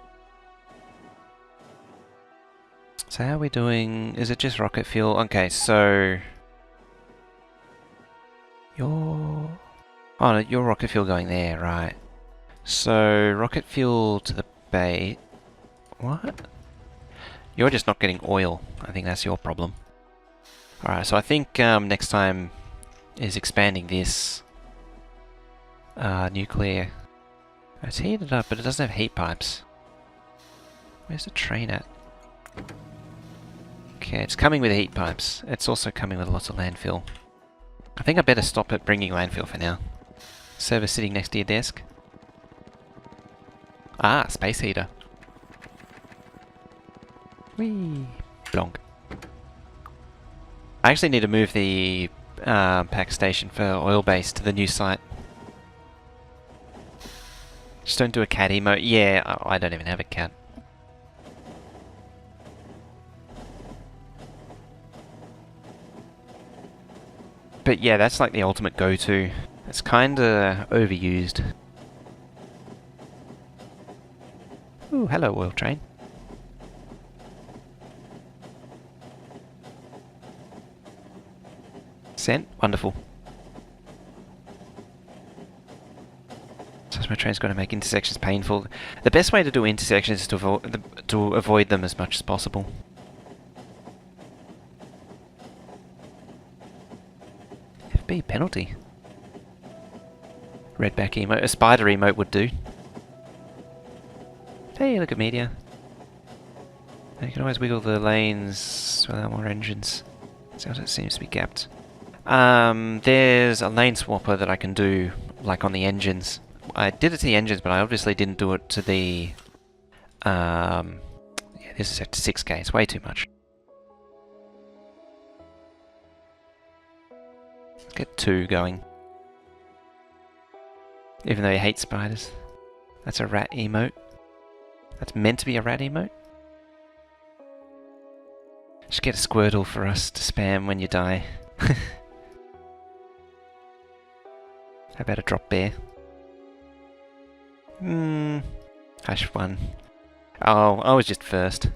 So how are we doing? Is it just rocket fuel? Okay, so your rocket fuel going there, right? So rocket fuel to the bay. What? You're just not getting oil. I think that's your problem. Alright, so I think next time is expanding this nuclear. It's heated up, but it doesn't have heat pipes. Where's the train at? Okay, it's coming with heat pipes. It's also coming with lots of landfill. I think I better stop at bringing landfill for now. Server sitting next to your desk. Ah, space heater. Whee! Blonk. I actually need to move the pack station for oil base to the new site. Just don't do a cat emote. Yeah, I don't even have a cat. But yeah, that's like the ultimate go-to. It's kinda overused. Ooh, hello oil train. Sent? Wonderful. So my train's got to make intersections painful. The best way to do intersections is to avoid them as much as possible. FB penalty. Redback emote. A spider emote would do. Hey, look at media. You can always wiggle the lanes without more engines. So it seems to be gapped. There's a lane swapper that I can do, like on the engines. I did it to the engines, but I obviously didn't do it to the... yeah, this is set to 6K, it's way too much. Let's get 2 going. Even though you hate spiders. That's a rat emote. That's meant to be a rat emote. Should get a Squirtle for us to spam when you die. How about a drop bear? Hash 1. Oh, I was just first.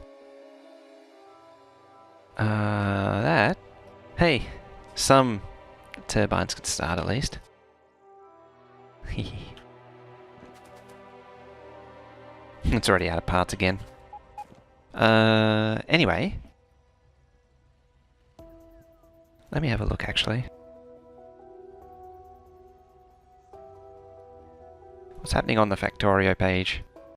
That? Hey, some turbines could start at least. It's already out of parts again. Anyway. Let me have a look actually. What's happening on the Factorio page?